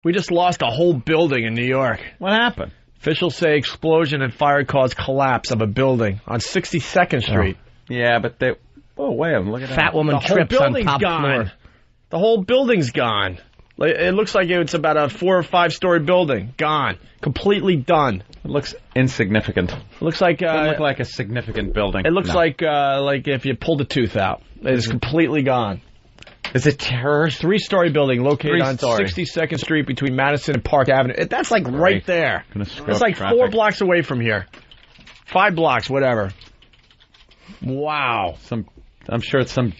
We just lost a whole building in New York. What happened? Officials say explosion and fire caused collapse of a building on 62nd Street. Oh. Yeah, but they... Oh, wait, look at that. Fat woman trips on top floor. The whole building's gone. It looks like it's about a 4 or 5 story building. Gone. Completely done. It looks insignificant. It looks like... doesn't look like a significant building. It looks like if you pulled a tooth out. It's completely gone. Is it terror? 3-story building located on 62nd Street between Madison and Park Avenue. That's like right there. It's like traffic. 4 blocks away from here. 5 blocks, whatever. Wow. I'm sure it's some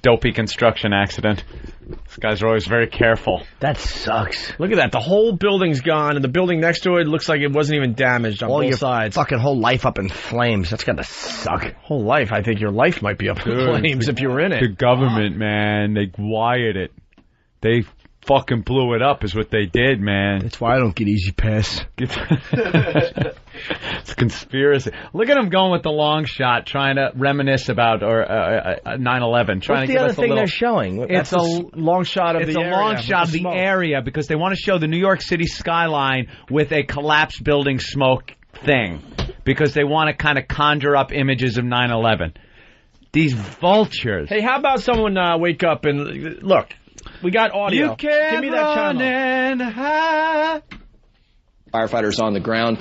dopey construction accident. These guys are always very careful. That sucks. Look at that. The whole building's gone, and the building next to it looks like it wasn't even damaged on both sides. Fucking whole life up in flames. That's gotta suck. Whole life? I think your life might be up in flames if you were in it. The government, man, they wired it. They fucking blew it up is what they did, man. That's why I don't get easy pass. It's a conspiracy. Look at him going with the long shot, trying to reminisce about 9/11. What's the other thing they're showing? It's a long shot of the area. It's a long shot of the area because they want to show the New York City skyline with a collapsed building smoke thing because they want to kind of conjure up images of 9/11. These vultures. Hey, how about someone wake up and look? We got audio. You can't Give me that run channel. and hide. Firefighters on the ground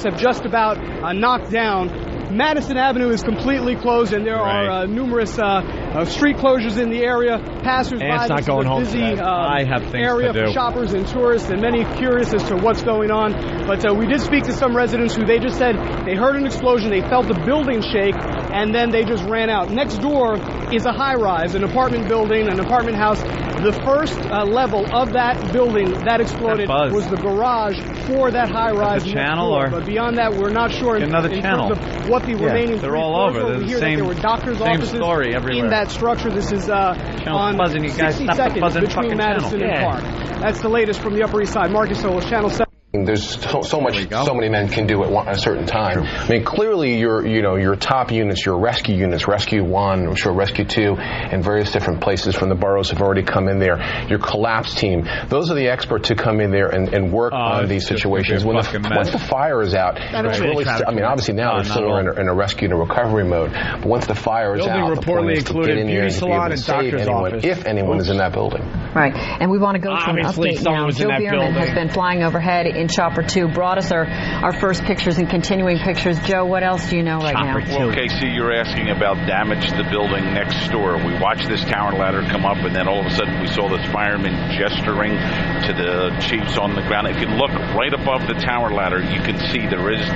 have just about knocked down. Madison Avenue is completely closed, and there are numerous street closures in the area. Passers-by, not going home busy I have things area to do. for shoppers and tourists, and many curious as to what's going on. But we did speak to some residents who they just said they heard an explosion, they felt the building shake, and then they just ran out. Next door is a high-rise, an apartment building, an apartment house. The first level of that building that exploded was the garage for that high-rise. The channel, or but beyond that, we're not sure. Another channel. Terms of what the remaining they're all over. They're the same. There were doctors' offices story everywhere. in that structure. This is on buzzing. You guys 62nd between Madison and Park. That's the latest from the Upper East Side. Marcus Solis, Channel 7. There's so many men can do at a certain time. I mean, clearly your top units, your rescue units, Rescue 1, I'm sure Rescue 2, and various different places from the boroughs have already come in there. Your collapse team, those are the experts who come in there and work on these situations. Once the fire is out, it's really, I mean, obviously now they're still in a rescue and a recovery mode, but once the fire is out, the point is to get in there and to be able to save anyone, if anyone is in that building. Right, and we want to go to an update now. Joe Bierman has been flying overhead in Chopper 2, brought us our first pictures and continuing pictures. Joe, what else do you know right now? Well, Casey, you're asking about damage to the building next door. We watched this tower ladder come up, and then all of a sudden we saw this fireman gesturing to the chiefs on the ground. If you look right above the tower ladder, you can see there is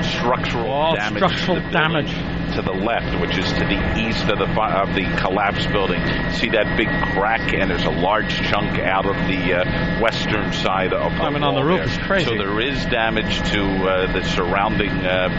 structural damage to the left, which is to the east of the collapsed building. See that big crack, and there's a large chunk out of the western side of the climbing on the roof is crazy. So there is damage to the surrounding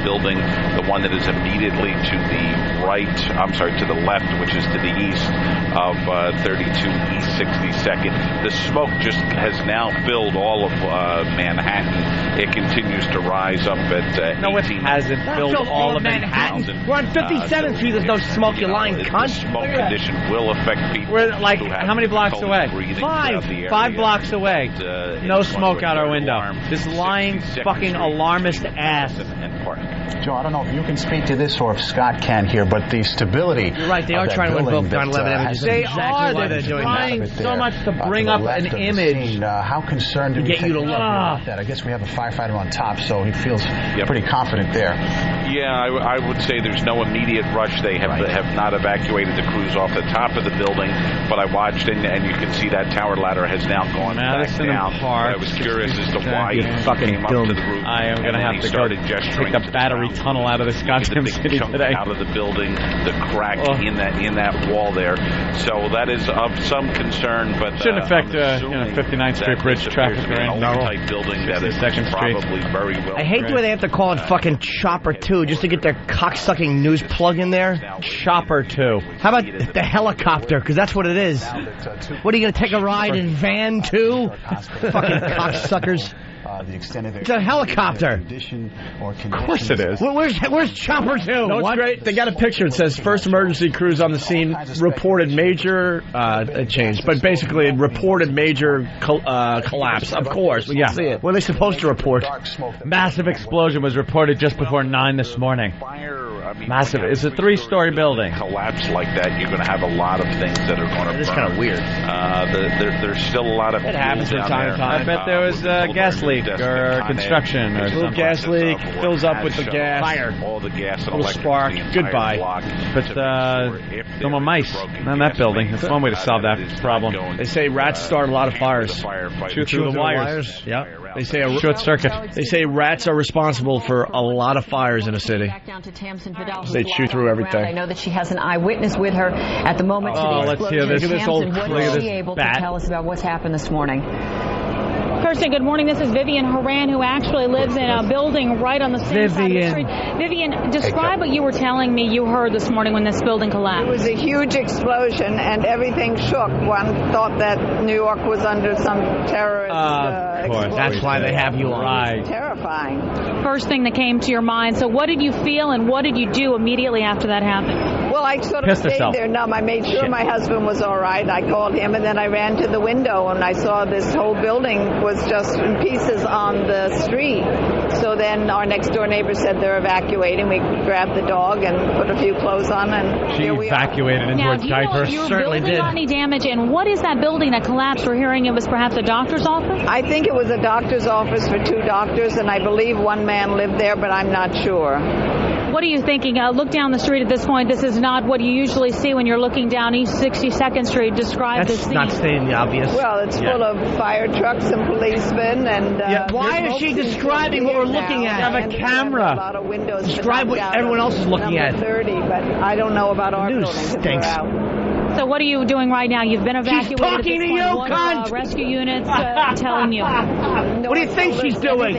building, the one that is immediately to the to the left, which is to the east of 32 East 62nd. The smoke just has now filled all of Manhattan. It continues to rise up at No, it hasn't filled all of Manhattan. We're on 57th Street. There's no smoke. You lying cunt. The smoke condition will affect people. We're like how many blocks away? 5 blocks away. No smoke out our window. This lying fucking alarmist ass. Joe, I don't know if you can speak to this or if Scott can here, but the stability. You're right. They are trying to invoke 9/11 images. They are. They're trying so much to bring up an image. How concerned do we get you to look about that? I guess we have a firefighter on top, so he feels pretty confident there. Yeah, I would say there's no immediate rush. They have not evacuated the crews off the top of the building, but I watched and you can see that tower ladder has now gone back down. I was curious as to why he came up to the roof. I am going to have to go take the battery tunnel out of this goddamn city today. Out of the building, the crack in that wall there. So that is of some concern, but shouldn't affect 59th Street Bridge traffic or anything. Type building that is probably very well. I hate the way they have to call it fucking Chopper 2 just to get their cocksucking news plug in there. Chopper 2. How about the helicopter? Because that's what it is. What are you going to take a ride in Van 2? Fucking cocksuckers. the extent of it's a helicopter. Of course it is. Where's Chopper 2? No, it's great. They got a picture. It says first emergency crews on the scene reported major change, but basically reported major collapse. Of course, we can see it. What are they supposed to report? Massive explosion was reported just before 9 this morning. Massive. It's a 3-story building. Collapse like that, you're going to have a lot of things that are going to burn. It's kind of weird. There's still a lot of. It happens from time to time. I bet there was a gas leak or construction or a little something. gas leak fills up with the gas. Fire. All the gas and little spark. Goodbye. But no more mice in that building. That's one way to solve that problem. They say rats start a lot of fires. Shoot through the wires. Yeah. They say short circuit. They say rats are responsible for a lot of fires in a city. They chew through everything. I know that she has an eyewitness with her at the moment. Let's hear this. Look at this able to tell us about what's happened this morning? Kirsten, good morning. This is Vivian Horan, who actually lives in a building right on the same side of the street. Vivian, describe what you were telling me you heard this morning when this building collapsed. It was a huge explosion, and everything shook. One thought that New York was under some terrorist explosion. That's why they have you on. Right. Terrifying. First thing that came to your mind. So what did you feel, and what did you do immediately after that happened? Well, I sort of stayed there numb. I made sure my husband was all right. I called him, and then I ran to the window, and I saw this whole building was just in pieces on the street. So then our next door neighbor said they're evacuating. We grabbed the dog and put a few clothes on, and she evacuated into a diaper. Certainly did. Got any damage? And what is that building that collapsed? We're hearing it was perhaps a doctor's office. I think it was a doctor's office for 2 doctors, and I believe one man lived there, but I'm not sure. What are you thinking? Look down the street at this point. This is not what you usually see when you're looking down East 62nd Street. Describe this scene. That's not stating the obvious. Well, it's full of fire trucks and policemen. And why is she describing what we're looking at? Have a camera. A lot of windows. Describe what everyone else is looking at. 30, but I don't know about our building. Stinks. So what are you doing right now? You've been evacuated. She's talking to you, cunt! Rescue units telling you. What do you think she's doing?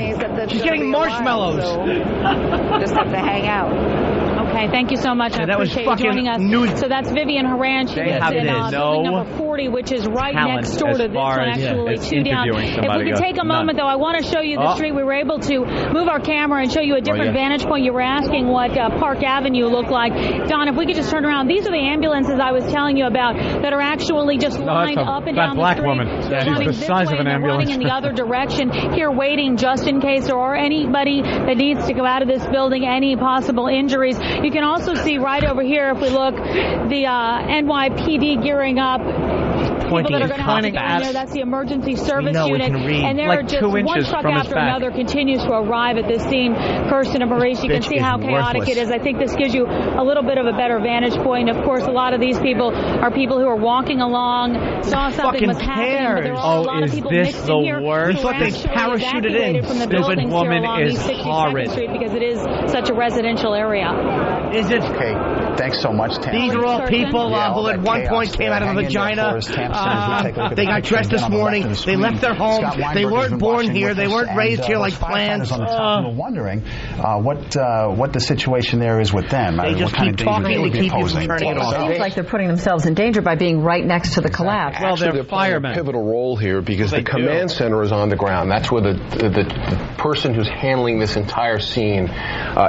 She's getting marshmallows. So just have to hang out. Okay, thank you so much. I appreciate you joining us. So that's Vivian Horan. She lives in building number 40, which is right next door to this one, actually 2 down. If we could take a moment, though, I want to show you the street. We were able to move our camera and show you a different vantage point. You were asking what Park Avenue looked like. Don, if we could just turn around. These are the ambulances I was telling you about that are actually just lined up and down the street. Woman. She's the size of an ambulance. Running in the other direction here, waiting just in case there are anybody that needs to go out of this building, any possible injuries. You can also see right over here, if we look, the NYPD gearing up. People that are going to have to go in there. That's the emergency service unit. And there are just one truck after another continues to arrive at this scene. Kirsten and Maurice, you can see how chaotic it is. I think this gives you a little bit of a better vantage point. Of course, a lot of these people are people who are walking along, saw something was happening, but there are a lot of people mixed in here. Looks like they parachuted in. Stupid woman is horrid. Because it is such a residential area. Is it? Okay, thanks so much, Tam. These are all people who at one point came out of a vagina. They got dressed this morning. They left their homes. They weren't born here. They weren't raised here like plants. We're wondering what the situation there is with them. They just keep talking and keep turning it off. It seems like they're putting themselves in danger by being right next to the collapse. Well, they're firemen. A pivotal role here because the command center is on the ground. That's where the person who's handling this entire scene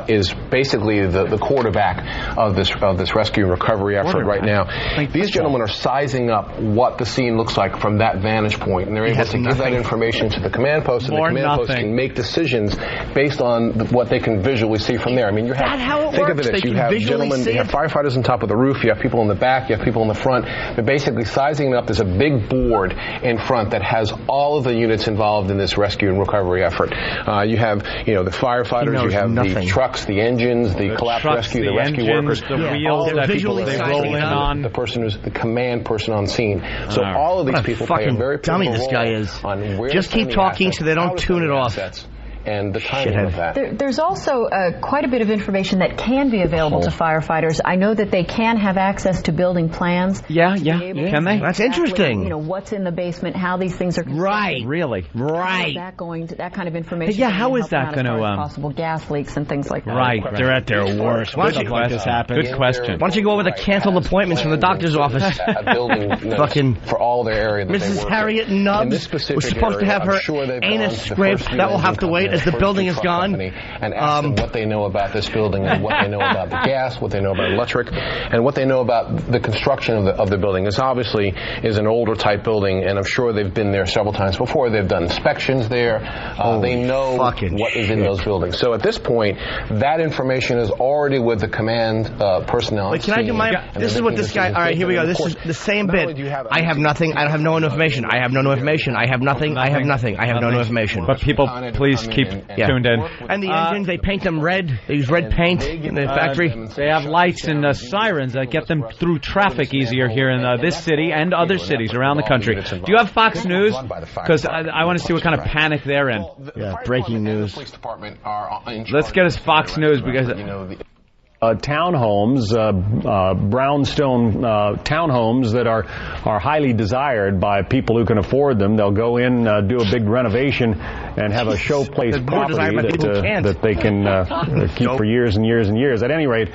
is basically the quarterback of this rescue and recovery effort right now. These gentlemen are sizing up what the scene looks like from that vantage point, and they're able to give that information to the command post, and the command post can make decisions based on what they can visually see from there. I mean, you have think of it as you have gentlemen, you have firefighters on top of the roof, you have people in the back, you have people in the front. They're basically sizing it up. There's a big board in front that has all of the units involved in this rescue and recovery effort. You have, the firefighters, you have the trucks, the engines, the collapse rescue, the rescue workers, the wheels that they roll in on, the person who's the command person on scene. So all of these people play a very dummy this guy is. Just keep talking so they don't tune it off. and the timing of that. There's also quite a bit of information that can be available to firefighters. I know that they can have access to building plans. Yeah. Can they? That's interesting. You know, what's in the basement, how these things are constructed. Right. Really? Right. That kind of information. Yeah, how is that going to... possible gas leaks and things like that. Right. They're at their worst. Why don't you like this happens? Good question. Why don't you go over the canceled appointments from the doctor's office? A building fucking for all their area that Mrs. they work Harriet in. Nubbs was supposed to have her anus scraped. That will have to wait as the building is gone. And ask them what they know about this building and what they know about the gas, what they know about electric, and what they know about the construction of the building. This obviously is an older type building, and I'm sure they've been there several times before. They've done inspections there. They know what is in those buildings. So at this point, that information is already with the command personnel. Wait, can I do my... This is what this guy... All right, here we go. This is the same bit. I have nothing. I have no information. I have no information. I have nothing. I have nothing. I have no information. But people, please keep tuned in. And the engines, they paint them red. They use red paint in the factory. They have lights and sirens that get them through traffic easier here in this city and other cities around the country. Do you have Fox News? Because I want to see what kind of panic they're in. Yeah, breaking news. Let's get us Fox News because... townhomes, brownstone townhomes that are highly desired by people who can afford them. They'll go in, do a big renovation, and have a showplace property that they can keep for years and years and years. At any rate,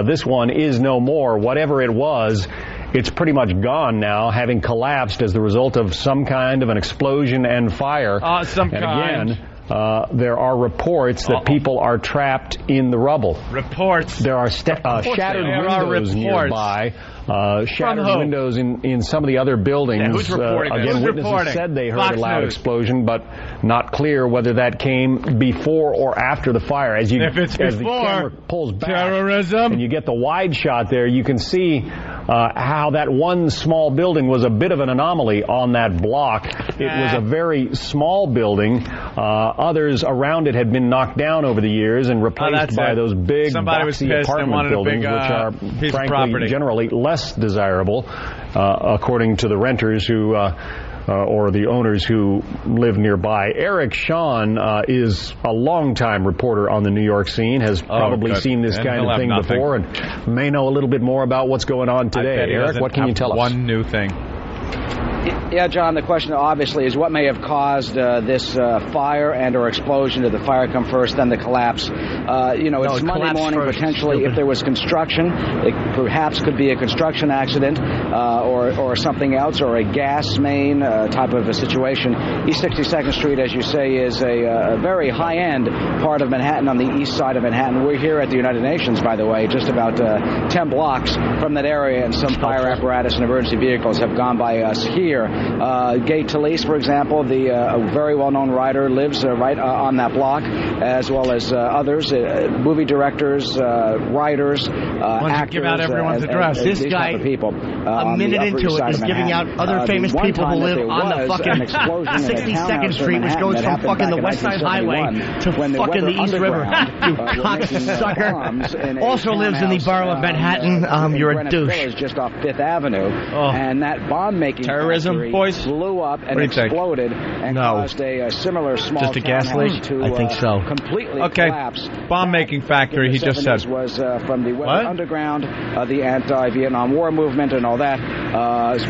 this one is no more. Whatever it was, it's pretty much gone now, having collapsed as the result of some kind of an explosion and fire. Again, there are reports that people are trapped in the rubble. Reports. There are shattered windows nearby. Shattered windows in some of the other buildings. Yeah, who's reporting again, witnesses said they heard a loud explosion, but not clear whether that came before or after the fire. As the camera pulls back, terrorism, and you get the wide shot there, you can see how that one small building was a bit of an anomaly on that block. It was a very small building. Others around it had been knocked down over the years and replaced by those big boxy apartment buildings, which are frankly generally less desirable, according to the renters who or the owners who live nearby. Eric Shawn is a long-time reporter on the New York scene, has probably seen this kind of thing before, and may know a little bit more about what's going on today. Eric, what can you tell us? One new thing. Yeah, John, the question obviously is what may have caused this fire and or explosion. Did the fire come first, then the collapse? It's Monday morning, potentially. If there was construction, it perhaps could be a construction accident or something else, or a gas main type of a situation. East 62nd Street, as you say, is a very high-end part of Manhattan on the east side of Manhattan. We're here at the United Nations, by the way, just about 10 blocks from that area, and some fire apparatus and emergency vehicles have gone by us here. Gay Talese, for example, a very well-known writer, lives right on that block, as well as others, movie directors, writers, actors. Give out everyone's address. This guy, a minute into it, is giving out other famous people who live on the fucking 62nd Street, which goes from fucking the West Side Highway to fucking the East River. You cocksucker. Also lives in the borough of Manhattan. You're a douche. Just off Fifth Avenue, and that bomb-making terrorism, boys, blew up and exploded and caused a similar small just a gas leak. To I think so. Completely collapse. Bomb-making factory. He just said was from the Weather Underground, the anti-Vietnam War movement, and all that.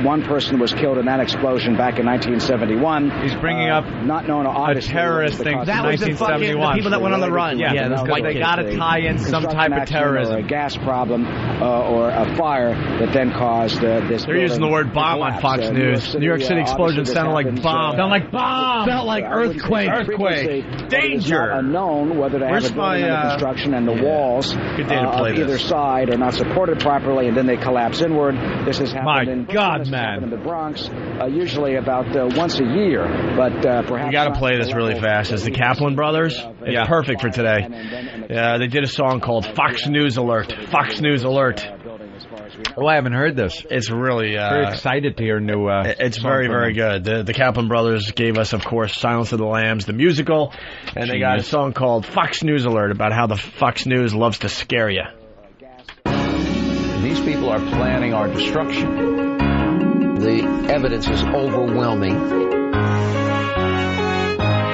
One person was killed in that explosion back in 1971. He's bringing up not known a terrorist thing from 1971. The people that went on the run. Yeah, they got to tie in some type of terrorism, or a gas problem, or a fire that then caused this. They're using the word bomb on Fox News. New York City explosion sounded like bomb. Sounded like bomb. Felt like earthquake. Danger. It's unknown whether to have a building under construction and the walls of either side are not supported properly, and then they collapse inward. This has happened in the Bronx, usually about once a year. But perhaps we got to play this really fast. It's the Kaplan brothers. It's perfect for today. They did a song called Fox News Alert. Fox News Alert. Oh, I haven't heard this. It's really very excited to hear new. It's very, very good. The Kaplan brothers gave us, of course, Silence of the Lambs, the musical, and they got a song called Fox News Alert about how the Fox News loves to scare you. These people are planning our destruction. The evidence is overwhelming.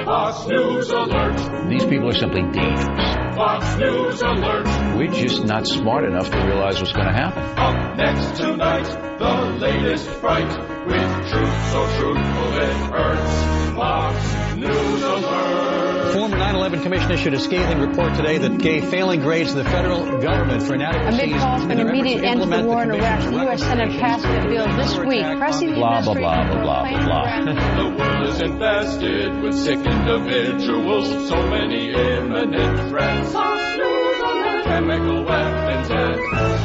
Fox News Alert. These people are simply dangerous. Fox News Alert. We're just not smart enough to realize what's going to happen. Up next tonight, the latest fright with truth so truthful it hurts. Fox News Alert. Former 9/11 Commission issued a scathing report today that gave failing grades to the federal government for inadequacies. Amid calls for an immediate end to the war in Iraq, the U.S. Senate passed a bill this week pressing the administration to plan The world is infested with sick individuals, so many imminent threats. Fox News Alert. Chemical weapons and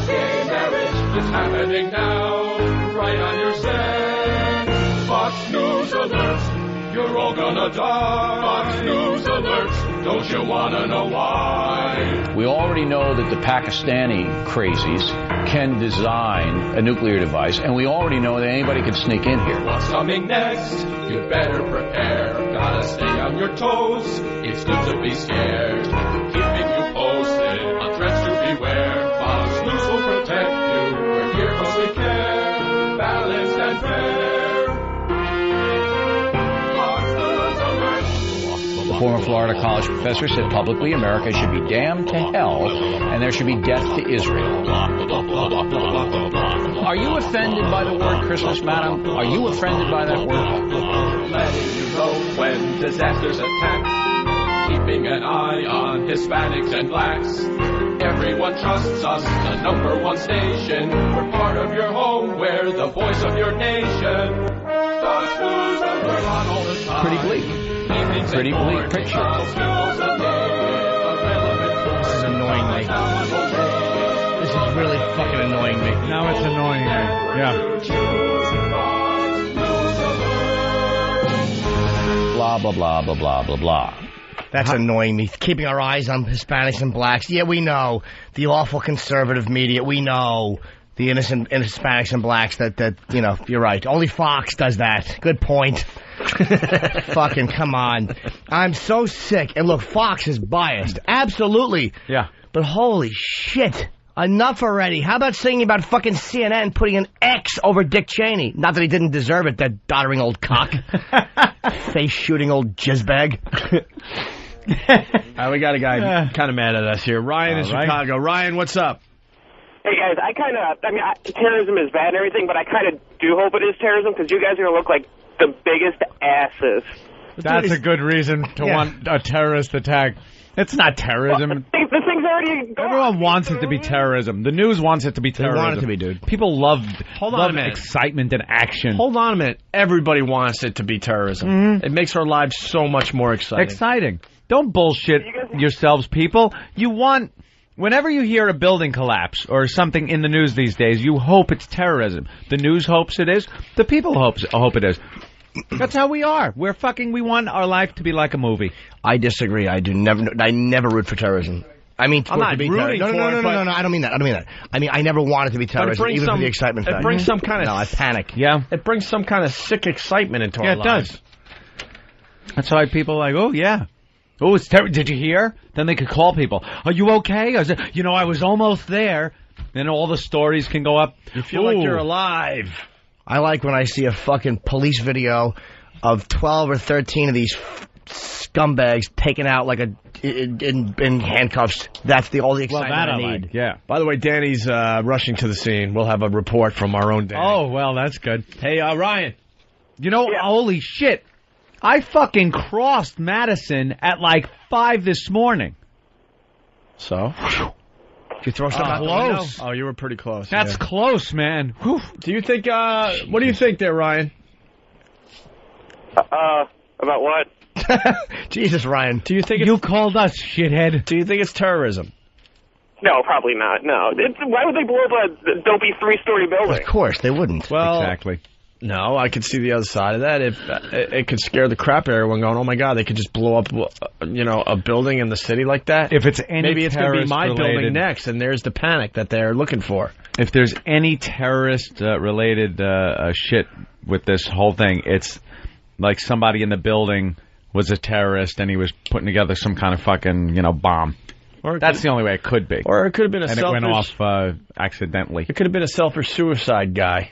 gay marriage is happening now, right on your set. Fox News Alert. You're all gonna die. Fox News Alert. Don't you wanna know why? We already know that the Pakistani crazies can design a nuclear device, and we already know that anybody can sneak in here. What's coming next? You better prepare. Gotta stay on your toes. It's good to be scared. Keeping you posted on threats to beware. Fox News will protect you. We're here 'cause we care. Balanced and fair. The former Florida college professor said publicly America should be damned to hell and there should be death to Israel. Are you offended by the word Christmas, madam? Are you offended by that word? Letting you know when disasters attack. Keeping an eye on Hispanics and blacks. Everyone trusts us, the #1 station. We're part of your home, we're the voice of your nation. Fox News Alert on all the time. Pretty bleak. Pretty bleak picture. This is annoying me. This is really fucking annoying me. Now it's annoying me. Yeah. Blah, blah, blah, blah, blah, blah, blah. That's annoying me. Keeping our eyes on Hispanics and blacks. Yeah, we know. The awful conservative media. We know. The innocent Hispanics and blacks that, you know, you're right. Only Fox does that. Good point. Fucking come on. I'm so sick. And look, Fox is biased. Absolutely. Yeah. But holy shit. Enough already. How about singing about fucking CNN putting an X over Dick Cheney? Not that he didn't deserve it, that doddering old cock. Face-shooting old jizzbag. We got a guy kind of mad at us here. Ryan in Chicago. Ryan, what's up? Hey, guys, terrorism is bad and everything, but I kind of do hope it is terrorism because you guys are going to look like the biggest asses. That's a good reason to want a terrorist attack. It's not terrorism. Well, the thing's already gone. Everyone wants it to be terrorism. The news wants it to be terrorism. They want it to be, dude. People love a minute. Excitement and action. Hold on a minute. Everybody wants it to be terrorism. Mm-hmm. It makes our lives so much more exciting. Don't bullshit yourselves, people. You want... Whenever you hear a building collapse or something in the news these days, you hope it's terrorism. The news hopes it is. The people hope it is. That's how we are. We want our life to be like a movie. I disagree. I never root for terrorism. I mean, I'm not rooting for it. No. I don't mean that. I mean, I never want it to be terrorism, even for the excitement factor. It brings some kind of... No, I panic. Yeah. It brings some kind of sick excitement into our lives. Yeah, it does. That's why people are like, oh, yeah. Oh, it's terrible. Did you hear? Then they could call people. Are you okay? I was almost there. Then all the stories can go up. You feel like you're alive. I like when I see a fucking police video of 12 or 13 of these scumbags taken out like in handcuffs. That's all the excitement I need. Like. Yeah. By the way, Danny's rushing to the scene. We'll have a report from our own Danny. Oh, well, that's good. Hey, Ryan. Holy shit. I fucking crossed Madison at like 5 this morning. So? Did you throw something out the window? Oh, you were pretty close. That's close, man. Whew. Do you think, what do you think there, Ryan? About what? Jesus, Ryan. Do you think You called us, shithead. Do you think it's terrorism? No, probably not. No. Why would they blow up a dopey 3-story building? Of course, they wouldn't. Well, exactly. No, I could see the other side of that. If it could scare the crap out of everyone going, oh, my God, they could just blow up, a building in the city like that. If it's any Maybe it's going to be my building related, next, and there's the panic that they're looking for. If there's any terrorist-related shit with this whole thing, it's like somebody in the building was a terrorist and he was putting together some kind of fucking, bomb. That's the only way it could be. Or it could have been it went off accidentally. It could have been a selfish suicide guy.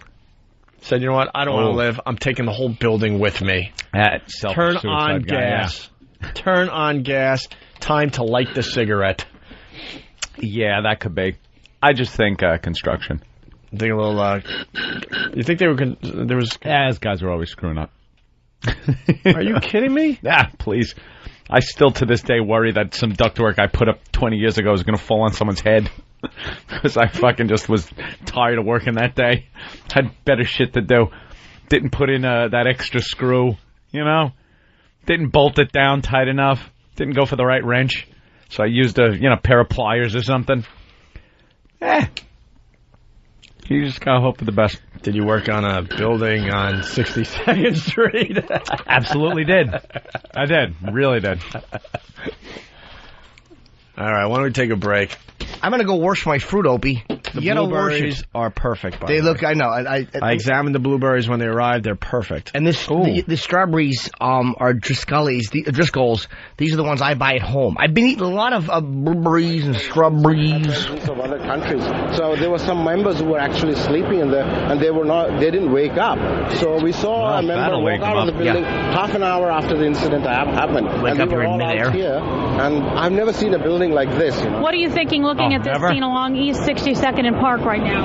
Said, you know what, I don't want to live. I'm taking the whole building with me. Turn on gas. Yeah. Turn on gas. time to light the cigarette. Yeah, that could be. I just think construction. I think a little. You think there was? Yeah, these guys are always screwing up. Are you kidding me? Yeah, please. I still to this day worry that some ductwork I put up 20 years ago is going to fall on someone's head because I fucking just was tired of working that day. Had better shit to do. Didn't put in that extra screw, you know. Didn't bolt it down tight enough. Didn't go for the right wrench. So I used a pair of pliers or something. You just gotta hope for the best. Did you work on a building on 62nd Street? Absolutely did. I did. Really did. All right, why don't we take a break? I'm going to go wash my fruit, Opie. The blueberries are perfect, by They the way. look, I know. I examined the blueberries when they arrived. They're perfect. And the strawberries are Driscoll's. These are the ones I buy at home. I've been eating a lot of blueberries and strawberries. Of other countries. So there were some members who were actually sleeping in there, and they didn't wake up. So we saw a member walk out of the building half an hour after the incident happened. Wake up here in midair. Here, and I've never seen a building like this. What are you thinking looking at this scene along East 62nd and Park right now?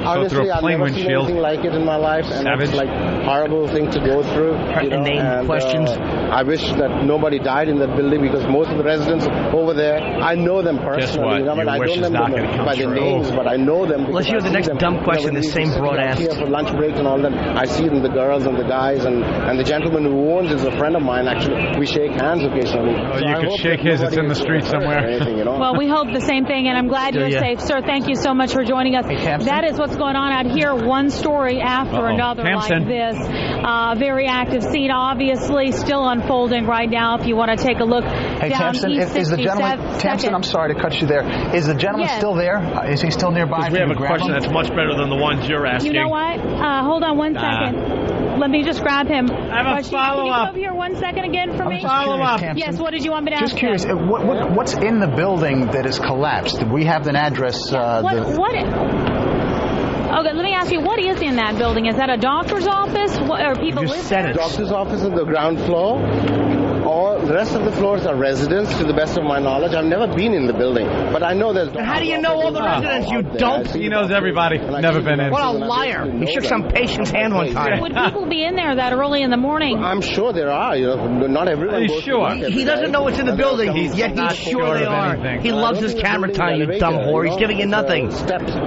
Honestly, I've never seen anything like it in my life, and it's like a horrible thing to go through. Questions. I wish that nobody died in that building because most of the residents over there, I know them personally. Guess what? I don't know them by their names, but I know them. Let's hear the next dumb question. The same broad ass. Here for lunch break and all that. I see them, the girls and the guys, and the gentleman who owns is a friend of mine. Actually, we shake hands occasionally. Oh, you could shake his. It's in the street somewhere. Well, we hope the same thing, and I'm glad you're safe. Sir, thank you so much for joining us. That is what's going on out here, one story after another like this. Very active scene, obviously, still unfolding right now. If you want to take a look down East 67th. Tamsin, I'm sorry to cut you there. Is the gentleman still there? Is he still nearby? We have a question that's much better than the ones you're asking. You know what? Hold on one second. Let me just grab him. I have a follow-up. Can you come over here 1 second again for me? Follow-up. Yes, what did you want me to ask? Just curious, what's in the building that is collapsed? We have an address. Okay, let me ask you, what is in that building? Is that a doctor's office? What, are people live there? Doctor's office on the ground floor. All the rest of the floors are residents, to the best of my knowledge. I've never been in the building, but I know there's... How do you know all the residents, you dope? He knows everybody. Never been in. What a liar. He shook some patient's hand one time. Would people be in there that early in the morning? I'm sure there are. Not everyone goes to work. He doesn't know what's in the building, yet he's sure they are. He loves his camera time, you dumb whore. He's giving you nothing.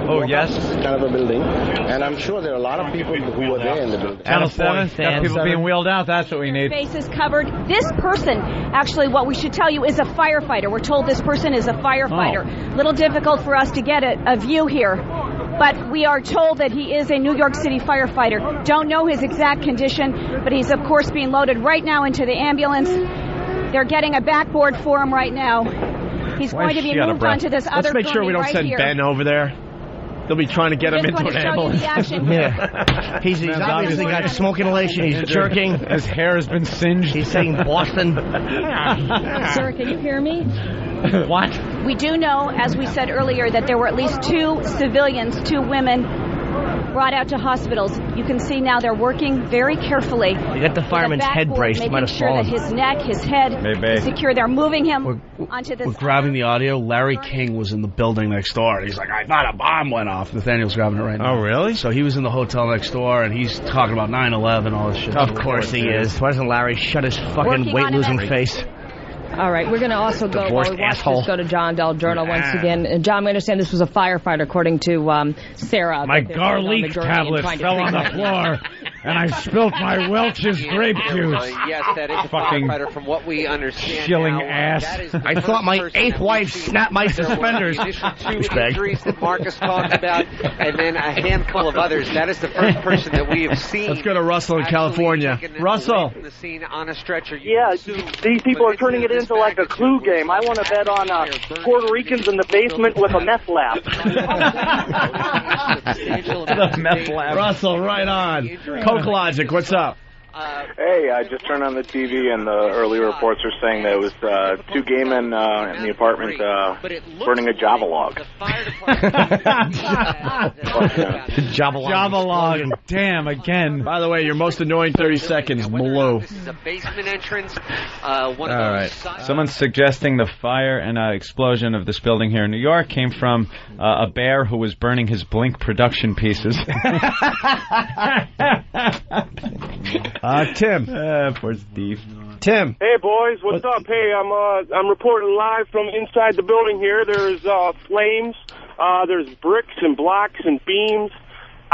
Oh, yes? Kind of a building. And I'm sure there are a lot of people who were there in the building. Channel 7, got people being wheeled out. That's what we need. Faces covered. This person, actually, what we should tell you, is a firefighter. We're told this person is a firefighter. Little difficult for us to get a view here, but we are told that he is a New York City firefighter. Don't know his exact condition, but he's, of course, being loaded right now into the ambulance. They're getting a backboard for him right now. He's going to be moved onto this other Let's make sure we don't send Ben over there. They'll be trying to get him into an ambulance. Yeah. He's obviously got smoke inhalation. He's jerking. His hair has been singed. He's saying Boston. Sir, can you hear me? What? We do know, as we said earlier, that there were at least 2 civilians, 2 women, brought out to hospitals. You can see now they're working very carefully. You got the fireman's head braced. Might have fallen. Making sure that his neck, his head is secure. They're moving him onto this. We're grabbing the audio. Larry King was in the building next door. And he's like, I thought a bomb went off. Nathaniel's grabbing it right now. Oh, really? So he was in the hotel next door, and he's talking about 9/11, all this shit. Of course he is. Why doesn't Larry shut his fucking weight-losing face? All right, we're going to also go, while we watch this, go to John Del Giorno once again. And John, we understand this was a firefighter, according to Sarah. My garlic tablet fell on the floor, and I spilt my Welch's grape juice. Yes, that is a firefighter from what we understand Shilling now. ass. I thought my 8th wife snapped my suspenders. The initial 2 injuries that Marcus talked about, and then a handful of others. That is the first person that we have seen. Let's go to Russell in California. Russell. The scene on a stretcher. Yeah, these people are turning it into like a Clue game. I want to bet on Puerto Ricans in the basement with a meth lab. The meth lab. Russell, right on. Coke Logic, what's up? Hey, I just turned on the TV, and the early reports are saying that it was 2 gay men in the apartment burning a Java log. Java log. Damn, again. By the way, your most annoying 30 seconds below. This is a basement entrance. All right. Someone's suggesting the fire and explosion of this building here in New York came from a bear who was burning his Blink production pieces. Tim. Poor Steve. Tim. Hey, boys. What's up? Hey, I'm reporting live from inside the building here. There's flames. There's bricks and blocks and beams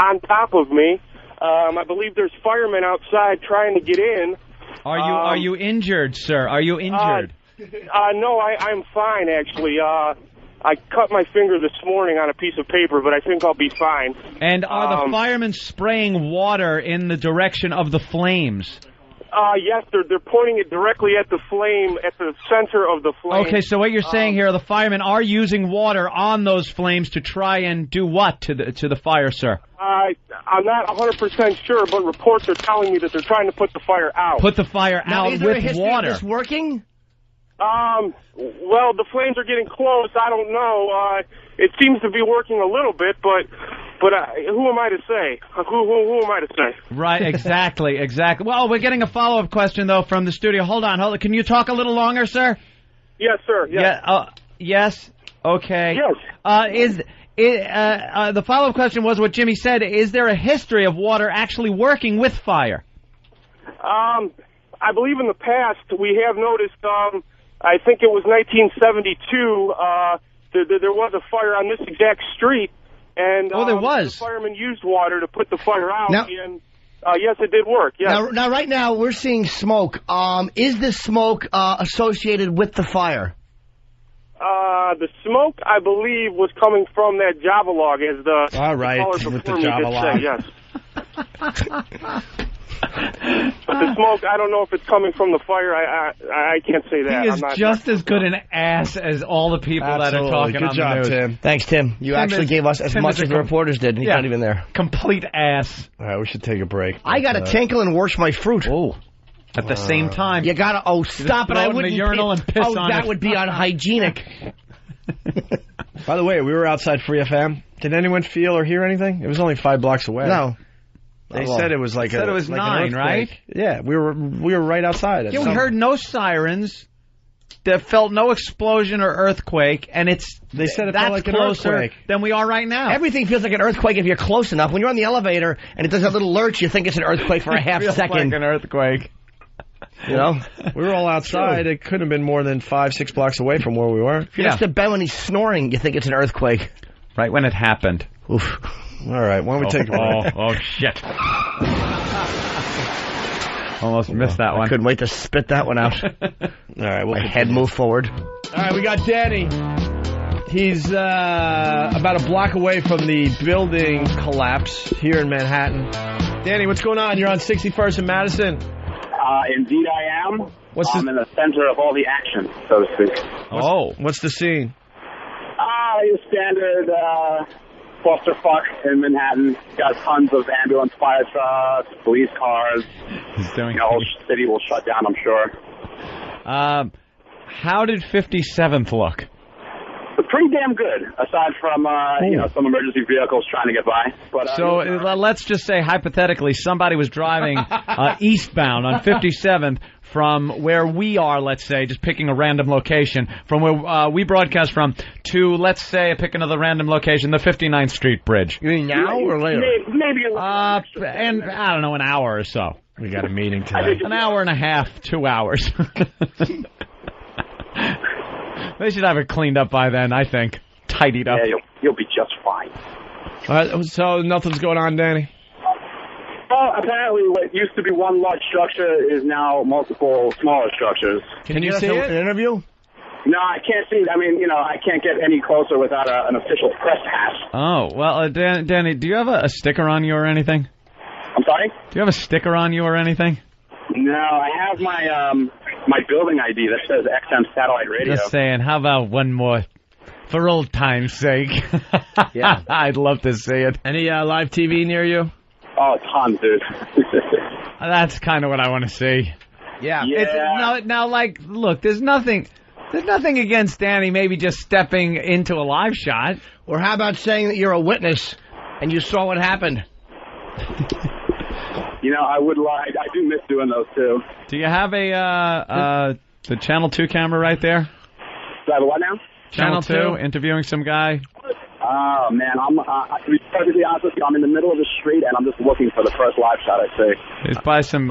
on top of me. I believe there's firemen outside trying to get in. Are you injured, sir? Are you injured? No, I'm fine, actually. I cut my finger this morning on a piece of paper, but I think I'll be fine. And are the firemen spraying water in the direction of the flames? Yes, they're pointing it directly at the flame, at the center of the flame. Okay, so what you're saying here, the firemen are using water on those flames to try and do what to the fire, sir? I'm not 100% sure, but reports are telling me that they're trying to put the fire out. Put the fire out is there with a history water. Of this working? Well, the flames are getting close. I don't know. It seems to be working a little bit, but who am I to say? Who am I to say? Right, exactly. Well, we're getting a follow-up question, though, from the studio. Hold on. Can you talk a little longer, sir? Yes, sir. Yes. Yeah. Yes. Okay. Yes. The follow-up question was what Jimmy said. Is there a history of water actually working with fire? I believe in the past we have noticed. I think it was 1972. There was a fire on this exact street, and there was. The firemen used water to put the fire out, and yes, it did work. Yes. Now, right now, we're seeing smoke. Is this smoke associated with the fire? The smoke, I believe, was coming from that Java log, as the caller with before the me Java did log. say, yes. But the smoke, I don't know if it's coming from the fire. I can't say that. He is just as good an ass as all the people that are talking Good on job, the news. Tim. Thanks, Tim. You actually gave us as much as the reporters did, and he's not even there. Complete ass. All right, we should take a break. I got to tinkle and wash my fruit. Oh. At the same time. You got to, stop it. I wouldn't. The urinal and piss on that it. would be unhygienic. By the way, we were outside Free FM. Did anyone feel or hear anything? It was only 5 blocks away. No. They said it was like it was 9, right? Yeah, we were right outside. Yeah, we heard no sirens. There felt no explosion or earthquake, and they said it felt like an closer earthquake than we are right now. Everything feels like an earthquake if you're close enough. When you're on the elevator and it does that little lurch, you think it's an earthquake for a half feels second. Like an earthquake. You know, we were all outside. It couldn't have been more tthan 5-6 blocks away from where we were. If you're next to Ben when he's snoring, you think it's an earthquake. Right when it happened. Oof. All right, why don't we take a break? Oh, shit. Almost missed that one. I couldn't wait to spit that one out. All right, my head moved forward. All right, we got Danny. He's about a block away from the building collapse here in Manhattan. Danny, what's going on? You're on 61st and Madison. Indeed I am. I'm in the center of all the action, so to speak. What's the scene? Your standard clusterfuck in Manhattan. Got tons of ambulance, fire trucks, police cars. The whole city will shut down, I'm sure. How did 57th look? Pretty damn good, aside from some emergency vehicles trying to get by. But let's just say, hypothetically, somebody was driving eastbound on 57th from where we are, let's say, just picking a random location, from where we broadcast from, to, let's say, pick another random location, the 59th Street Bridge. You mean now or later? Maybe and I don't know, an hour or so. We got a meeting tonight. An hour and a half, 2 hours. They should have it cleaned up by then, I think. Tidied up. Yeah, you'll be just fine. All right, so nothing's going on, Danny? Well, apparently what used to be one large structure is now multiple smaller structures. Can you see it? An interview? No, I can't see it. I mean, I can't get any closer without an official press pass. Oh, well, Danny, do you have a sticker on you or anything? I'm sorry? Do you have a sticker on you or anything? No, I have my building ID that says XM Satellite Radio. Just saying, how about one more for old time's sake? Yeah. I'd love to see it. Any live TV near you? Oh, tons, dude. That's kind of what I want to see. Yeah. Now, like, look, there's nothing against Danny maybe just stepping into a live shot. Or how about saying that you're a witness and you saw what happened? I would lie. I do miss doing those, too. Do you have the Channel 2 camera right there? Do I have a what now? Channel 2, interviewing some guy. Oh, man, to be perfectly honest with you, I'm in the middle of the street, and I'm just looking for the first live shot I see. It's probably some,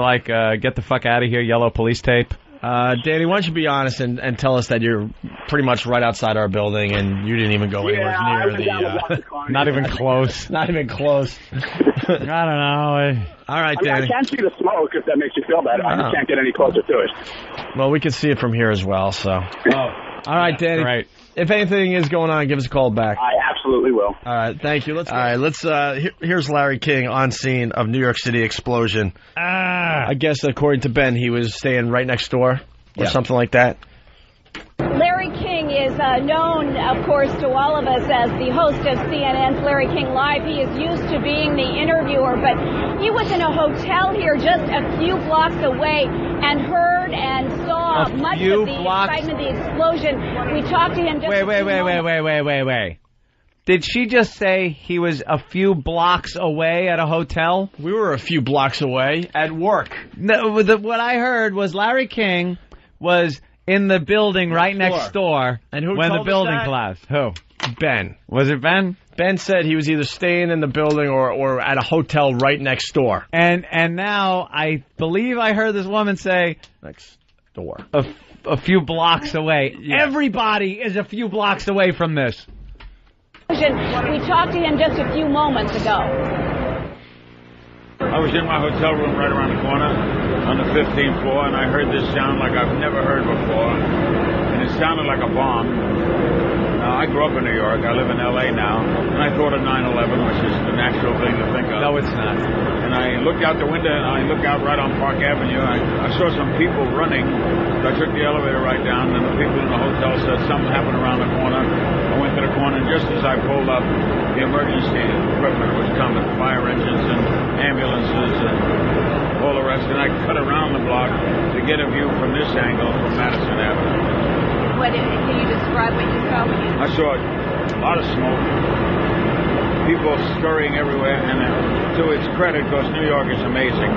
get the fuck out of here, yellow police tape. Danny, why don't you be honest and tell us that you're pretty much right outside our building and you didn't even go anywhere near the... Not even close. Not even close. I don't know. All right, Danny. I can't see the smoke if that makes you feel better. I just can't get any closer to it. Well, we can see it from here as well, so... All right, Danny. Right. If anything is going on, give us a call back. I absolutely will. All right, thank you. Let's here's Larry King on scene of New York City explosion. I guess according to Ben, he was staying right next door or something like that. Larry King is known, of course, to all of us as the host of CNN's Larry King Live. He is used to being the interviewer, but he was in a hotel here just a few blocks away and heard and saw much of the excitement of the explosion. We talked to him just Wait. Did she just say he was a few blocks away at a hotel? We were a few blocks away at work. No, what I heard was Larry King was in the building right next door and who when told the building us that? collapsed. Who? Ben. Was it Ben? Ben said he was either staying in the building or at a hotel right next door. And now I believe I heard this woman say next door. A few blocks away. Yeah. Everybody is a few blocks away from this. We talked to him just a few moments ago. I was in my hotel room right around the corner on the 15th floor, and I heard this sound like I've never heard before, and it sounded like a bomb. Now, I grew up in New York. I live in L.A. now, and I thought of 9/11, which is the natural thing to think of. No, it's not. And I looked out the window, and I looked out right on Park Avenue. I saw some people running. So I took the elevator right down, and the people in the hotel said something happened around the corner. I went to the corner, and just as I pulled up, the emergency equipment was coming, fire engines and ambulances and all the rest. And I cut around the block to get a view from this angle from Madison Avenue. Can you describe what you saw? I saw a lot of smoke, people scurrying everywhere, and to its credit, because New York is amazing,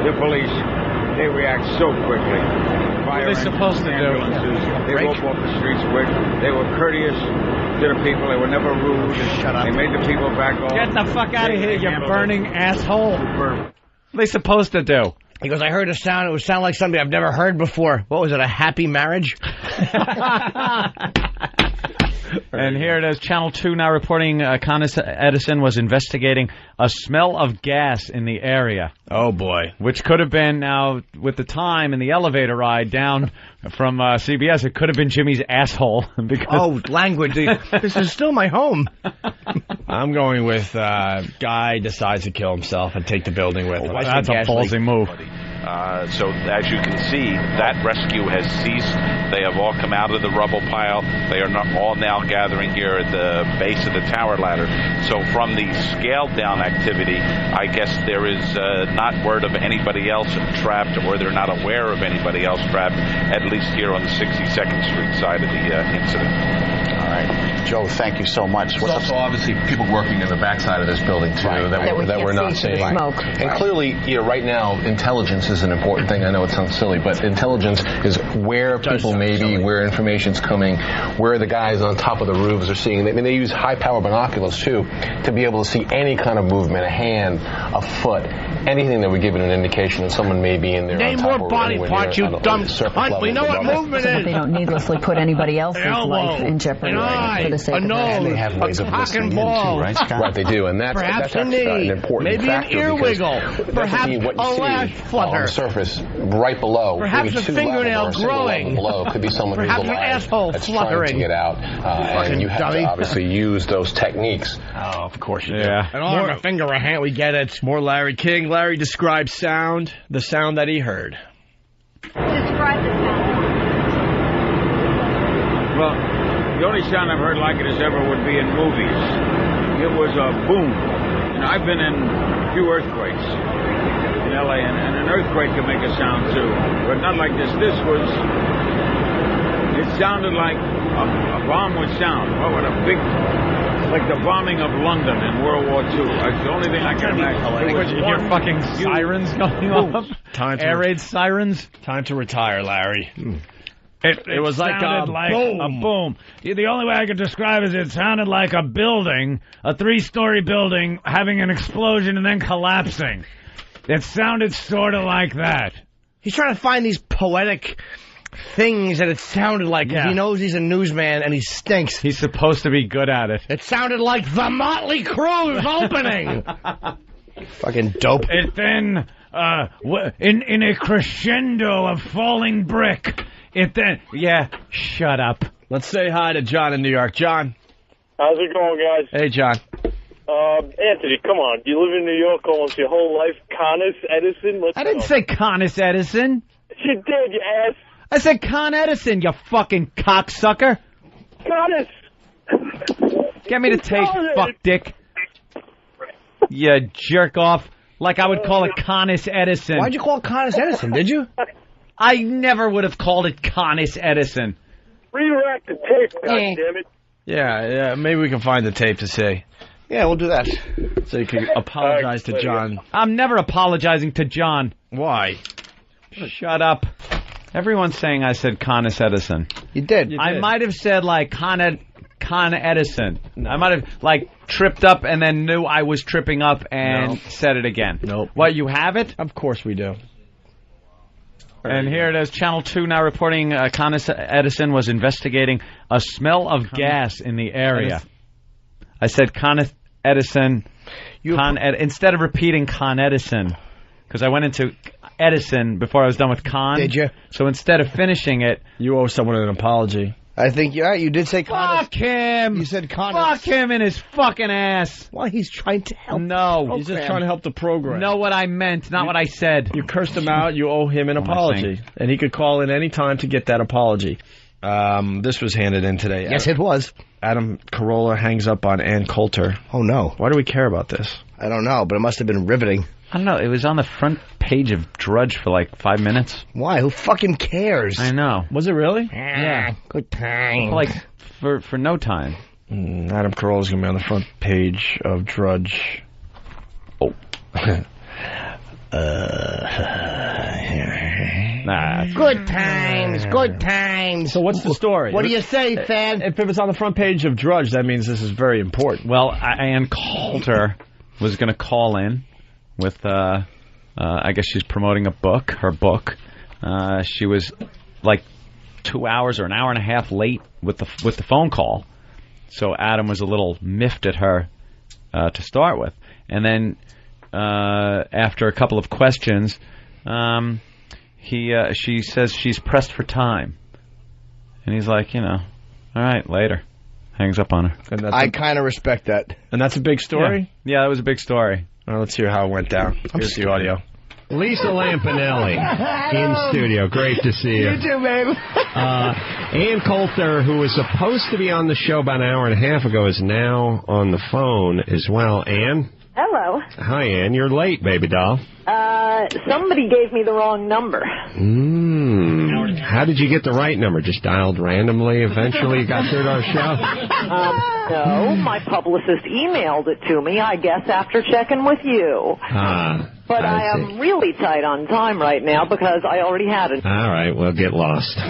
the police, they react so quickly. What are they supposed to do? They woke off the streets quick. They were courteous to the people. They were never rude. Shut up. They made the people back off. Get the fuck out of here, you burning asshole. What are they supposed to do? He goes, I heard a sound. It would sound like something I've never heard before. What was it, a happy marriage? And here it is, Channel 2 now reporting Con Edison was investigating a smell of gas in the area. Oh, boy. Which could have been, now, with the time in the elevator ride down from CBS, it could have been Jimmy's asshole. Because language. This is still my home. I'm going with guy decides to kill himself and take the building with him. That's a ballsy move. So as you can see, that rescue has ceased. They have all come out of the rubble pile. They are all now gathering here at the base of the tower ladder. So from the scaled down activity, I guess there is not word of anybody else trapped, or they're not aware of anybody else trapped, at least here on the 62nd Street side of the incident. All right. Joe, thank you so much. There's also obviously people working in the backside of this building, too, that we're not seeing. And clearly, right now, intelligence is an important thing. I know it sounds silly, but intelligence is where people may be, where information's coming, where the guys on top of the roofs are seeing. I mean, they use high-power binoculars, too, to be able to see any kind of movement, a hand, a foot, anything that would give it an indication that someone may be in there. Name more body parts, you dumb cunt. We know what movement so is. that they don't needlessly put anybody else's life in jeopardy for the sake of that. They have ways of listening in, too, right, Scott? Right, they do, and that's Perhaps an important maybe factor. Maybe an ear wiggle. Perhaps what you a see lash flutter. on the surface, right below. Perhaps a fingernail growing. Below could be someone Perhaps who's alive an asshole that's fluttering. trying to get out, and you have to obviously use those techniques. Oh, of course you do. Yeah. An arm, a finger, a hand, we get it. More Larry King. Larry describes sound, the sound that he heard. Describe the sound. Well, the only sound I've heard like it as ever would be in movies. It was a boom. I've been in a few earthquakes. L.A., and an earthquake can make a sound, too. But not like this. It sounded like a bomb would sound. What a big... Like the bombing of London in World War II. That's the only thing I can imagine. You hear fucking sirens going off? Air raid sirens? Time to retire, Larry. It was like a boom. The only way I could describe it is it sounded like a building, a 3-story building, having an explosion and then collapsing. It sounded sort of like that. He's trying to find these poetic things that it sounded like, because he knows he's a newsman and he stinks. He's supposed to be good at it. It sounded like the Motley Crue's opening. Fucking dope. It then, in a crescendo of falling brick, it then... Yeah, shut up. Let's say hi to John in New York. John. How's it going, guys? Hey, John. Anthony, come on. You live in New York almost your whole life. Connis Edison? I didn't say Connis Edison. You did, you ass. I said Con Edison, you fucking cocksucker. Connis. Get me to tape, fuck dick. You jerk off. Like I would call it Connis Edison. Why'd you call it Connis Edison, did you? I never would have called it Connis Edison. Redirect the tape, goddammit. Yeah, maybe we can find the tape to say. Yeah, we'll do that. So you can apologize to John. I'm never apologizing to John. Why? Shut up. Everyone's saying I said Connis Edison. You did. I might have said, like, Con Edison. I might have, like, tripped up and then knew I was tripping up and said it again. Nope. What, you have it? Of course we do. And here it is, Channel 2 now reporting Connis Edison was investigating a smell of gas in the area. I said Connis Edison. Instead of repeating Con Edison, because I went into Edison before I was done with Con. Did you? So instead of finishing it... You owe someone an apology. I think you're right. You did say Connis. Fuck him. You said Connis. Fuck him in his fucking ass. Why, he's trying to help. No. He's just trying to help the program. Know what I meant, not what I said. You cursed him out. You owe him an apology. And he could call in any time to get that apology. This was handed in today. Yes, it was. Adam Carolla hangs up on Ann Coulter. Oh, no. Why do we care about this? I don't know, but it must have been riveting. I don't know. It was on the front page of Drudge for like 5 minutes. Why? Who fucking cares? I know. Was it really? Yeah. Good time. Like, for no time. Adam Carolla's going to be on the front page of Drudge. Oh. Good times, good times. So what's the story? What do you say, fan? If it's on the front page of Drudge, that means this is very important. Well, Ann Coulter was going to call in with, I guess she's promoting her book. She was like 2 hours or an hour and a half late with the phone call. So Adam was a little miffed at her to start with. And then after a couple of questions, she says she's pressed for time. And he's like, all right, later. Hangs up on her. And I kind of respect that. And that's a big story? Yeah, that was a big story. Well, let's hear how it went down. Here's the audio. Lisa Lampanelli in studio. Great to see you. You too, babe. Ann Coulter, who was supposed to be on the show about an hour and a half ago, is now on the phone as well. Ann? Hello. Hi, Ann. You're late, baby doll. Somebody gave me the wrong number. How did you get the right number? Just dialed randomly, eventually you got through to our show? No, my publicist emailed it to me, I guess, after checking with you. But I am really tight on time right now because I already had it. All right, well, get lost. Oh,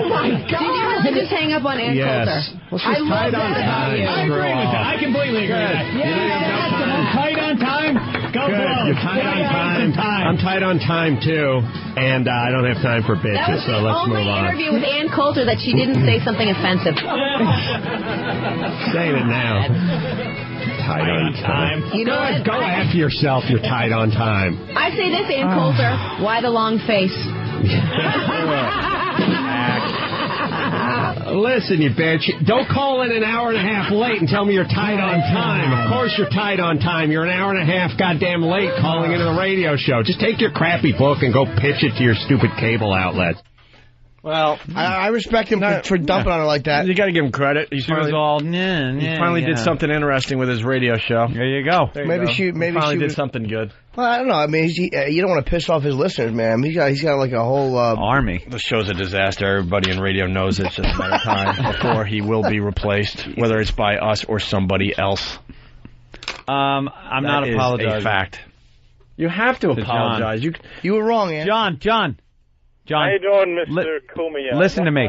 my God. Did you really just hang up on Ann Coulter? Well, she's tight on time. I agree with that. I completely agree with that. Yeah, tight on time. Go blow. You're tight on time. I'm tight on time, too. And I don't have time for bitches, so let's move on. That was the interview with Ann Coulter that she didn't say something offensive. Saying it now. Tight on time. You know what? Go after yourself. You're tight on time. I say this, Ann Coulter. Why the long face? Listen, you bitch. Don't call in an hour and a half late and tell me you're tight on time. Of course you're tight on time. You're an hour and a half goddamn late calling into the radio show. Just take your crappy book and go pitch it to your stupid cable outlet. Well, I respect him for dumping on her like that. You got to give him credit. He finally did something interesting with his radio show. There you go. Maybe he finally did something good. Well, I don't know. I mean, you don't want to piss off his listeners, man. He's got like a whole army. The show's a disaster. Everybody in radio knows it's just a matter of time before he will be replaced, whether it's by us or somebody else. I'm not apologizing. That is a fact. You have to apologize. You were wrong, Ann. John. How you doing, Mr. Cumia? Listen to me.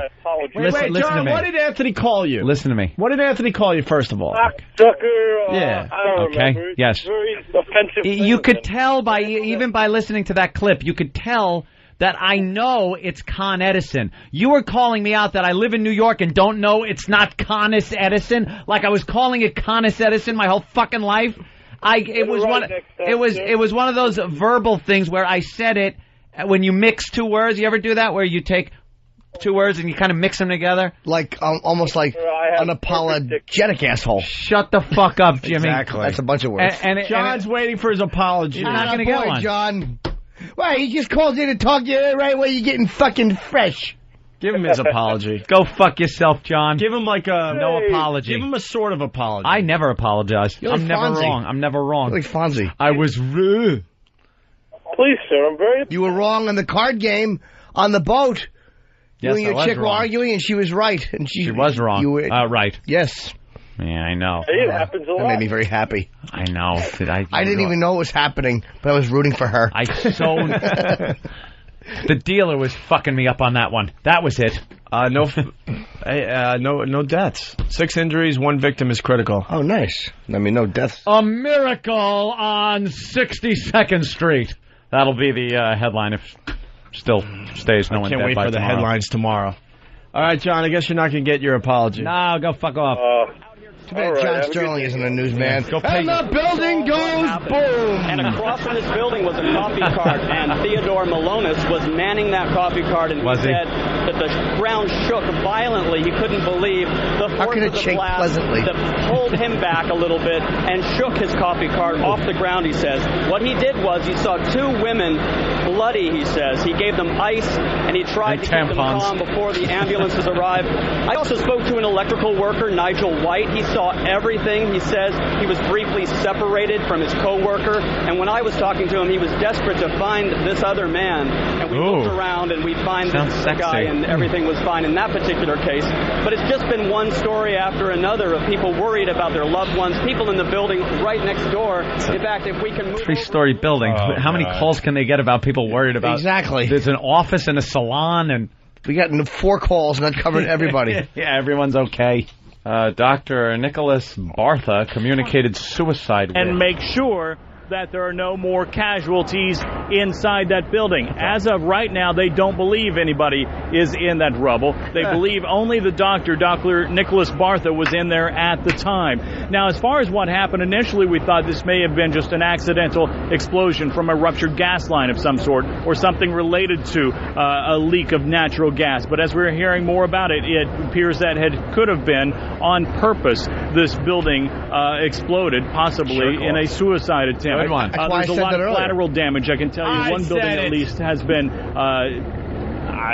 Wait, John, what did Anthony call you? Listen to me. What did Anthony call you, first of all? Sucker. Yeah. I don't remember. Yes. Very offensive. You could tell even by listening to that clip, you could tell that I know it's Con Edison. You were calling me out that I live in New York and don't know it's not Conus Edison, like I was calling it Conus Edison my whole fucking life. It was one of those verbal things where I said it when you mix two words. You ever do that where you take two words and you kind of mix them together? Like, almost like an apologetic asshole. Shut the fuck up, Jimmy. Exactly. That's a bunch of words. John's waiting for his apology. You're not going to get one. John. Why, he just called in to talk to you the right way. You're getting fucking fresh. Give him his apology. Go fuck yourself, John. Give him like no apology. Give him a sort of apology. I never apologize. You're like never Fonzie. wrong. I'm never wrong. You're like Fonzie. I was rude. Please, sir, I'm very... You were wrong on the card game on the boat. Yes, you and your chick were arguing, and she was right. And she was wrong. You were, right. Yes. Yeah, I know. Hey, it happens a lot. That made me very happy. I know. I didn't even know it was happening, but I was rooting for her. The dealer was fucking me up on that one. That was it. No deaths. 6 injuries, 1 victim is critical. Oh, nice. I mean, no deaths. A miracle on 62nd Street. That'll be the headline if still stays no one dead by tomorrow. I can't wait for the headlines tomorrow. All right, John, I guess you're not going to get your apology. No, go fuck off. Too bad John Sterling isn't a newsman. And the building goes boom! And across from this building was a coffee cart, and Theodore Malonis was manning that coffee cart, and he said that the ground shook violently. He couldn't believe the force of the blast that pulled him back a little bit and shook his coffee cart off the ground, he says. What he did was he saw 2 women bloody, he says. He gave them ice, and he tried to keep them calm before the ambulances arrived. I also spoke to an electrical worker, Nigel White. He saw everything. He says he was briefly separated from his co-worker, and when I was talking to him, he was desperate to find this other man, and we looked around and we find this guy, and everything was fine in that particular case. But it's just been one story after another of people worried about their loved ones, people in the building right next door. In fact, if we can move 3-story building, how many calls can they get about people worried about? Exactly. There's an office and a salon, and we got 4 calls, and that covered everybody. Yeah, everyone's okay. Dr. Nicholas Bartha communicated suicide and make sure that there are no more casualties inside that building. As of right now, they don't believe anybody is in that rubble. They believe only the doctor, Dr. Nicholas Bartha, was in there at the time. Now, as far as what happened, initially we thought this may have been just an accidental explosion from a ruptured gas line of some sort, or something related to a leak of natural gas. But as we're hearing more about it, it appears that it could have been on purpose. This building exploded, possibly in a suicide attempt. There's a lot of collateral damage. I can tell you one building at least has been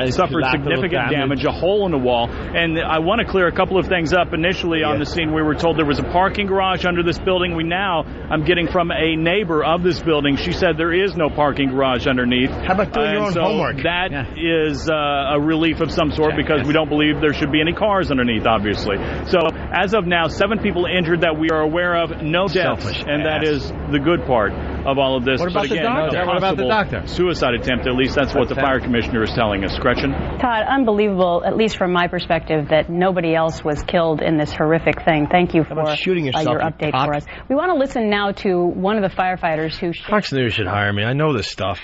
suffered significant damage, a hole in the wall. And I want to clear a couple of things up. Initially on the scene, we were told there was a parking garage under this building. I'm getting from a neighbor of this building. She said there is no parking garage underneath. How about doing your own homework? That is a relief of some sort, because we don't believe there should be any cars underneath, obviously. So as of now, 7 people injured that we are aware of, no deaths, and that is the good part of all of this. What about the doctor? What about the doctor? Suicide attempt, at least that's what the fire commissioner is telling us. Gretchen? Todd, unbelievable, at least from my perspective, that nobody else was killed in this horrific thing. Thank you for your update for us. We want to listen now to one of the firefighters who... Fox News should hire me. I know this stuff.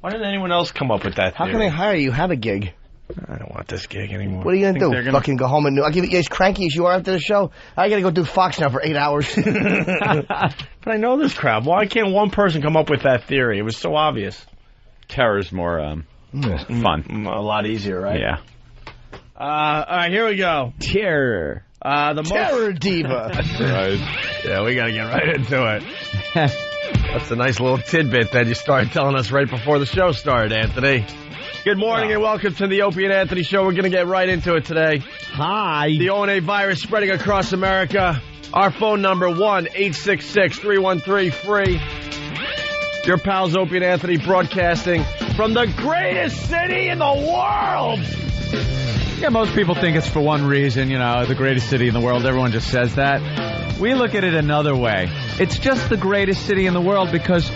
Why didn't anyone else come up with that How can they hire you? Have a gig. I don't want this gig anymore. What are you going to do? Fucking go home and do... I'll give you as cranky as you are after the show. I got to go do Fox now for 8 hours. But I know this crap. Why can't one person come up with that theory? It was so obvious. Terror's more fun. A lot easier, right? Yeah. All right, here we go. Terror. Terror diva. Right. Yeah, we got to get right into it. That's a nice little tidbit that you started telling us right before the show started, Anthony. Good morning and welcome to the Opie and Anthony Show. We're going to get right into it today. Hi. The ONA virus spreading across America. Our phone number, 1-866-313-FREE. Your pals Opie and Anthony broadcasting from the greatest city in the world. Yeah, most people think it's for one reason, the greatest city in the world. Everyone just says that. We look at it another way. It's just the greatest city in the world because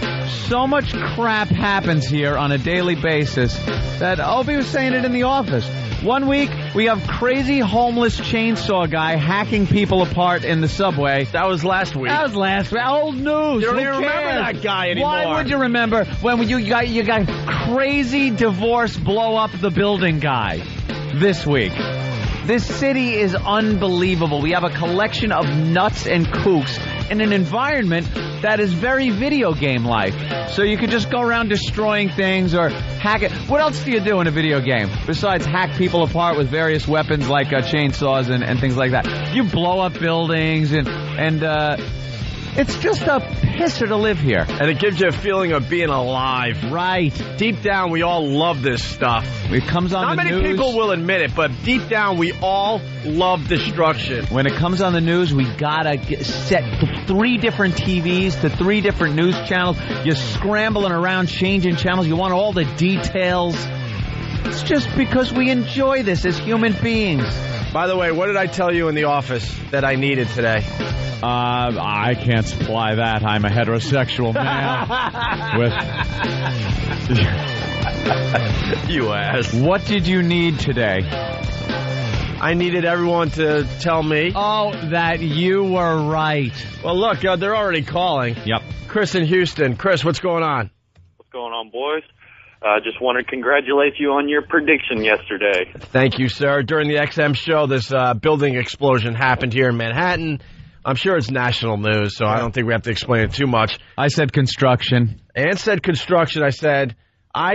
so much crap happens here on a daily basis that Opie was saying it in the office. One week, we have crazy homeless chainsaw guy hacking people apart in the subway. That was last week. That was last week. Old news. You don't even remember that guy anymore. Why would you remember when you got crazy divorce blow up the building guy this week? This city is unbelievable. We have a collection of nuts and kooks in an environment that is very video game-like. So you could just go around destroying things or hack it. What else do you do in a video game besides hack people apart with various weapons like chainsaws and things like that? You blow up buildings and it's just a pisser to live here. And it gives you a feeling of being alive. Right. Deep down, we all love this stuff. It comes on the news. Not many people will admit it, but deep down, we all love destruction. When it comes on the news, we gotta set 3 different TVs to 3 different news channels. You're scrambling around, changing channels. You want all the details. It's just because we enjoy this as human beings. By the way, what did I tell you in the office that I needed today? I can't supply that. I'm a heterosexual male. You ass. What did you need today? I needed everyone to tell me. Oh, that you were right. Well, look, they're already calling. Yep. Chris in Houston. Chris, what's going on? What's going on, boys? Just want to congratulate you on your prediction yesterday. Thank you, sir. During the XM show, this building explosion happened here in Manhattan. I'm sure it's national news, so I don't think we have to explain it too much. I said construction. Ann said construction. I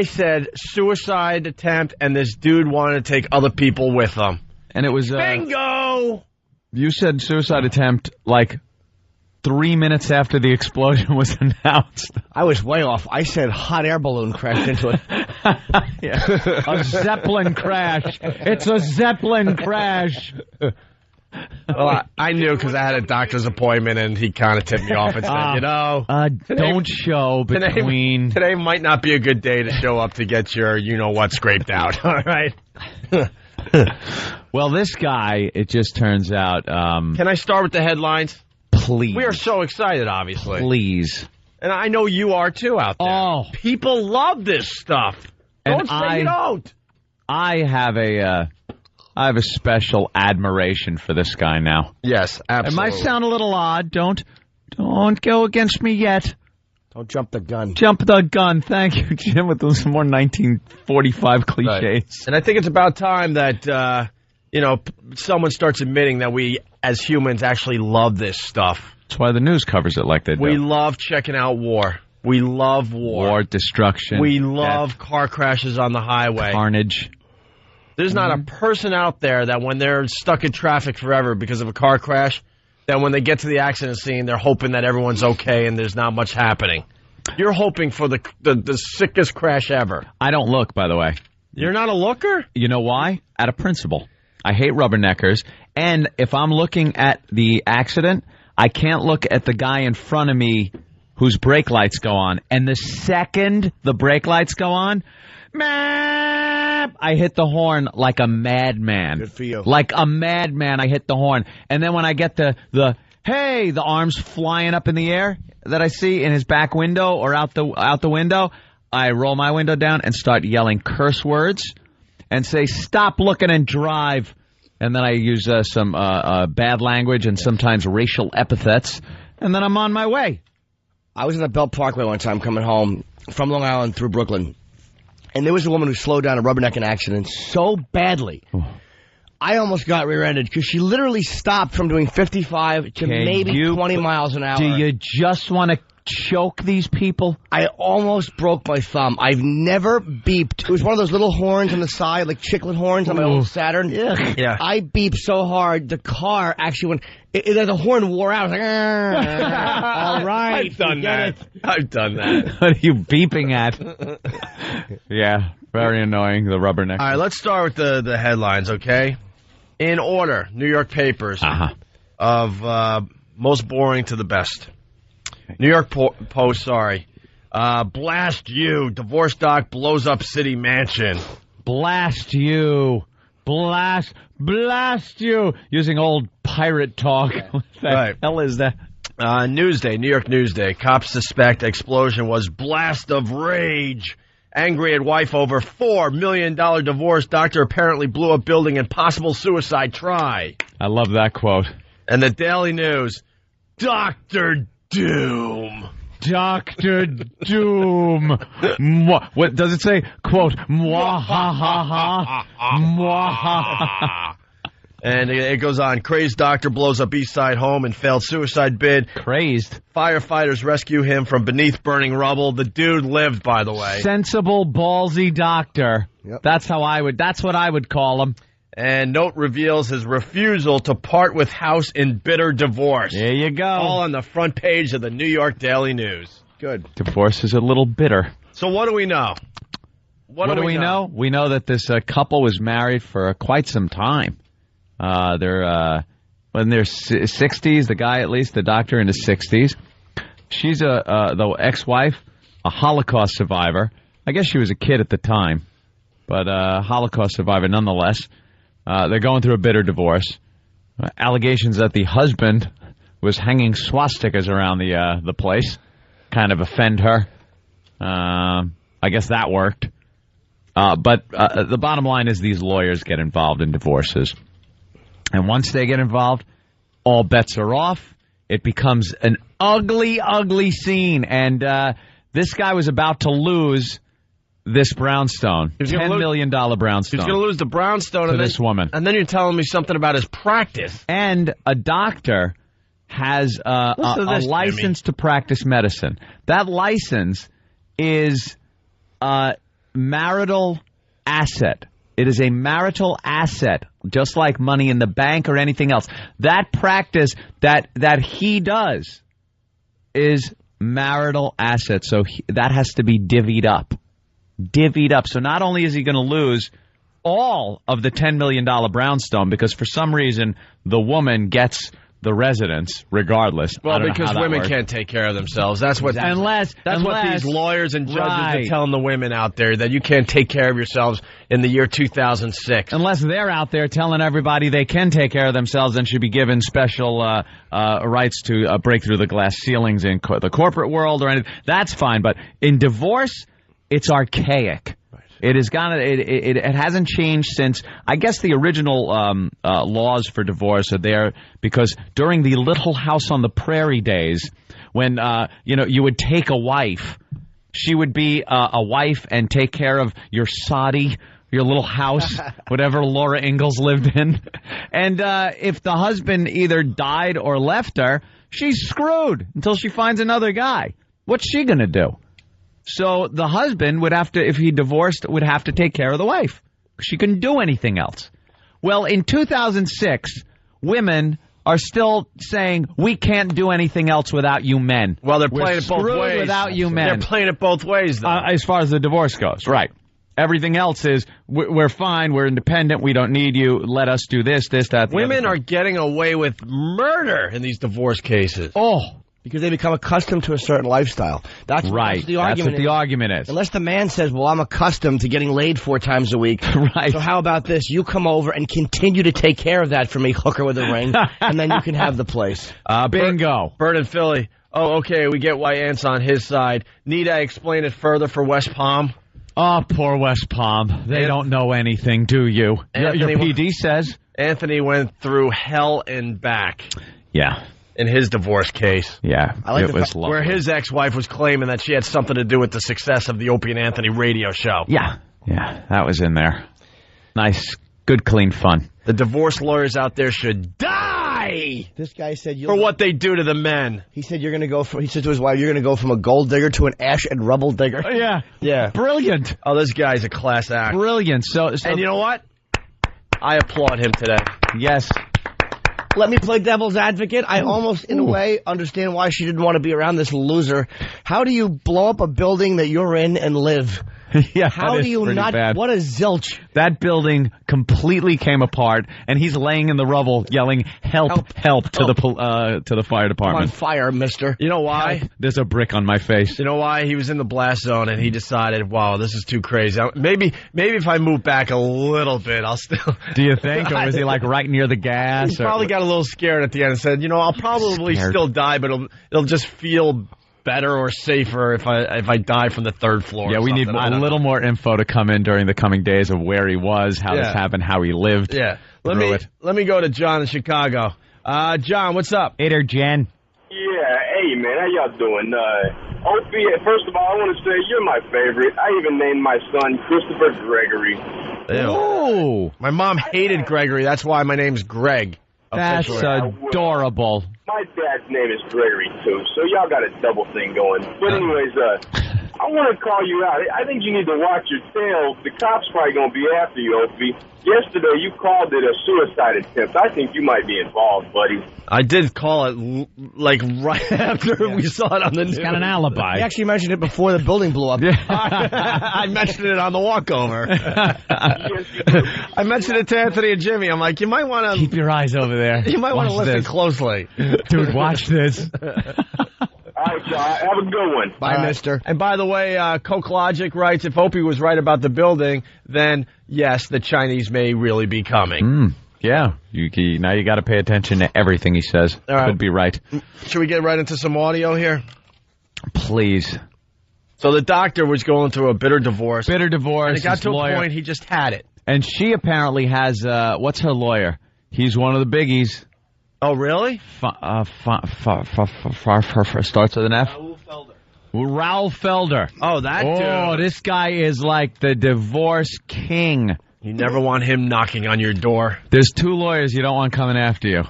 said suicide attempt, and this dude wanted to take other people with him. And it was... Bingo! You said suicide attempt like 3 minutes after the explosion was announced. I was way off. I said hot air balloon crashed into it. Yeah. A Zeppelin crash. It's a Zeppelin crash. Well, I knew because I had a doctor's appointment, and he kind of tipped me off and said, today, don't show between... Today might not be a good day to show up to get your you-know-what scraped out. All right? Well, this guy, it just turns out... Can I start with the headlines? Please. We are so excited, obviously. Please. And I know you are, too, out there. Oh. People love this stuff. Don't say you don't. I have a special admiration for this guy now. Yes, absolutely. It might sound a little odd. Don't go against me yet. Don't jump the gun. Jump the gun. Thank you, Jim, with some more 1945 cliches. Right. And I think it's about time that, someone starts admitting that we, as humans, actually love this stuff. That's why the news covers it like they do. We love checking out war. We love war. War, destruction. We love car crashes on the highway. Carnage. There's not a person out there that when they're stuck in traffic forever because of a car crash, that when they get to the accident scene, they're hoping that everyone's okay and there's not much happening. You're hoping for the sickest crash ever. I don't look, by the way. You're not a looker? You know why? Out of principle. I hate rubberneckers, and if I'm looking at the accident, I can't look at the guy in front of me whose brake lights go on. And the second the brake lights go on, I hit the horn like a madman. Good for you. Like a madman, I hit the horn. And then when I get the arms flying up in the air that I see in his back window or out the window, I roll my window down and start yelling curse words and say, stop looking and drive. And then I use some bad language and sometimes racial epithets. And then I'm on my way. I was in the Belt Parkway one time coming home from Long Island through Brooklyn. And there was a woman who slowed down a rubbernecking accident so badly. I almost got rear-ended because she literally stopped from doing 55 to maybe 20 miles an hour. Do you just want to choke these people? I almost broke my thumb. I've never beeped. It was one of those little horns on the side, like chiclet horns on my old Saturn. Yeah. I beeped so hard, the car actually went... the horn wore out. I was like, all right. I've done that. I've done that. What are you beeping at? Yeah, very annoying, the rubberneck. All right, let's start with the headlines, okay? In order, New York papers of most boring to the best. New York Post, sorry. Blast you. Divorce doc blows up city mansion. Blast you. Blast you. Using old pirate talk. What the hell is that? Newsday, New York Newsday. Cops suspect explosion was blast of rage. Angry at wife over $4 million divorce. Doctor apparently blew up building and possible suicide try. I love that quote. And the Daily News. Dr. Doom. Dr. Doom. What does it say? Quote, mwah ha ha ha. Mwah ha ha. And it goes on. Crazed doctor blows up East Side home and failed suicide bid. Crazed. Firefighters rescue him from beneath burning rubble. The dude lived, by the way. Sensible, ballsy doctor. Yep. That's what I would call him. And note reveals his refusal to part with house in bitter divorce. There you go. All on the front page of the New York Daily News. Good. Divorce is a little bitter. So what do we know? What do we know? We know that this couple was married for quite some time. They're in their 60s, the guy at least, the doctor in his 60s. She's the ex-wife, a Holocaust survivor. I guess she was a kid at the time, but a Holocaust survivor nonetheless. They're going through a bitter divorce. Allegations that the husband was hanging swastikas around the place kind of offend her. I guess that worked. But the bottom line is these lawyers get involved in divorces. And once they get involved, all bets are off. It becomes an ugly, ugly scene. And this guy was about to lose this brownstone, $10 million brownstone. He's going to lose the brownstone to this woman. And then you're telling me something about his practice. And a doctor has a license to practice medicine. That license is a marital asset. It is a marital asset, just like money in the bank or anything else. That practice that he does is marital asset, so that has to be divvied up. Divvied up. So not only is he going to lose all of the $10 million brownstone, because for some reason the woman gets the residence regardless. Well, because women can't take care of themselves. That's what unless these lawyers and judges are telling the women out there, that you can't take care of yourselves in the year 2006. Unless they're out there telling everybody they can take care of themselves and should be given special rights to break through the glass ceilings in the corporate world or anything. That's fine, but in divorce, it's archaic. It has gone. It hasn't changed since, I guess, the original laws for divorce are there because during the Little House on the Prairie days, when you would take a wife, she would be a wife and take care of your soddy, your little house, whatever Laura Ingalls lived in, and if the husband either died or left her, she's screwed until she finds another guy. What's she gonna do? So the husband would have to, if he divorced, would have to take care of the wife. She couldn't do anything else. Well, in 2006, women are still saying, we can't do anything else without you men. Well, they're playing it both ways. Without you men. They're playing it both ways, though. As far as the divorce goes, right. Everything else is, we're fine, we're independent, we don't need you, let us do this, that. Women are getting away with murder in these divorce cases. Oh. Because they become accustomed to a certain lifestyle. That's right. That's what the argument is. Unless the man says, well, I'm accustomed to getting laid 4 times a week. Right. So how about this? You come over and continue to take care of that for me, hooker with a ring, and then you can have the place. Bingo. Bert and Philly. Oh, okay, we get why Ant's on his side. Need I explain it further for West Palm? Oh, poor West Palm. They don't know anything, do you? Your PD says. Anthony went through hell and back. Yeah. In his divorce case. Yeah, it was lovely. Where his ex-wife was claiming that she had something to do with the success of the Opie and Anthony radio show. Yeah, that was in there. Nice, good, clean fun. The divorce lawyers out there should die! This guy said... For what they do to the men. He said you're going to go from... He said to his wife, you're going to go from a gold digger to an ash and rubble digger. Yeah. Yeah. Brilliant. Oh, this guy's a class act. Brilliant. So and you know what? I applaud him today. Yes. Let me play devil's advocate. I almost, in a way, understand why she didn't want to be around this loser. How do you blow up a building that you're in and live? Yeah, how do you not? Bad. What a zilch! That building completely came apart, and he's laying in the rubble, yelling "Help! Help!" to the fire department. On fire, mister. You know why? Help. There's a brick on my face. You know why? He was in the blast zone, and he decided, "Wow, this is too crazy. Maybe if I move back a little bit, I'll still." Do you think, or was he like right near the gas? He probably got a little scared at the end and said, I'll probably still die, but it'll just feel better or safer if I die from the third floor. Yeah, we need a little more info to come in during the coming days of where he was, how this happened, how he lived. Yeah, let me go to John in Chicago. John, what's up? Hey there, Jen. Yeah, hey man, how y'all doing? Opie, first of all, I want to say you're my favorite. I even named my son Christopher Gregory. Oh, my mom hated Gregory. That's why my name's Greg. That's adorable. My dad's name is Gregory, too, so y'all got a double thing going. But anyways, I want to call you out. I think you need to watch your tail. The cops probably going to be after you, Opie. Yesterday, you called it a suicide attempt. I think you might be involved, buddy. I did call it, right after we saw it on the news. He's got an alibi. He actually mentioned it before the building blew up. I mentioned it on the walkover. I mentioned it to Anthony and Jimmy. I'm like, you might want to... Keep your eyes over there. You might want to listen closely. Dude, watch this. All right, y'all. Have a good one. Bye, mister. And by the way, Coke Logic writes, if Opie was right about the building, then, yes, the Chinese may really be coming. Yeah. Now you got to pay attention to everything he says. All right. Could be right. Should we get right into some audio here? Please. So the doctor was going through a bitter divorce. And it got to a point he just had it. And she apparently has, what's her lawyer? He's one of the biggies. Oh, really? Starts with an F? Ralph Felder. Oh, that dude. Oh, this guy is like the divorce king. You never want him knocking on your door. There's two lawyers you don't want coming after you.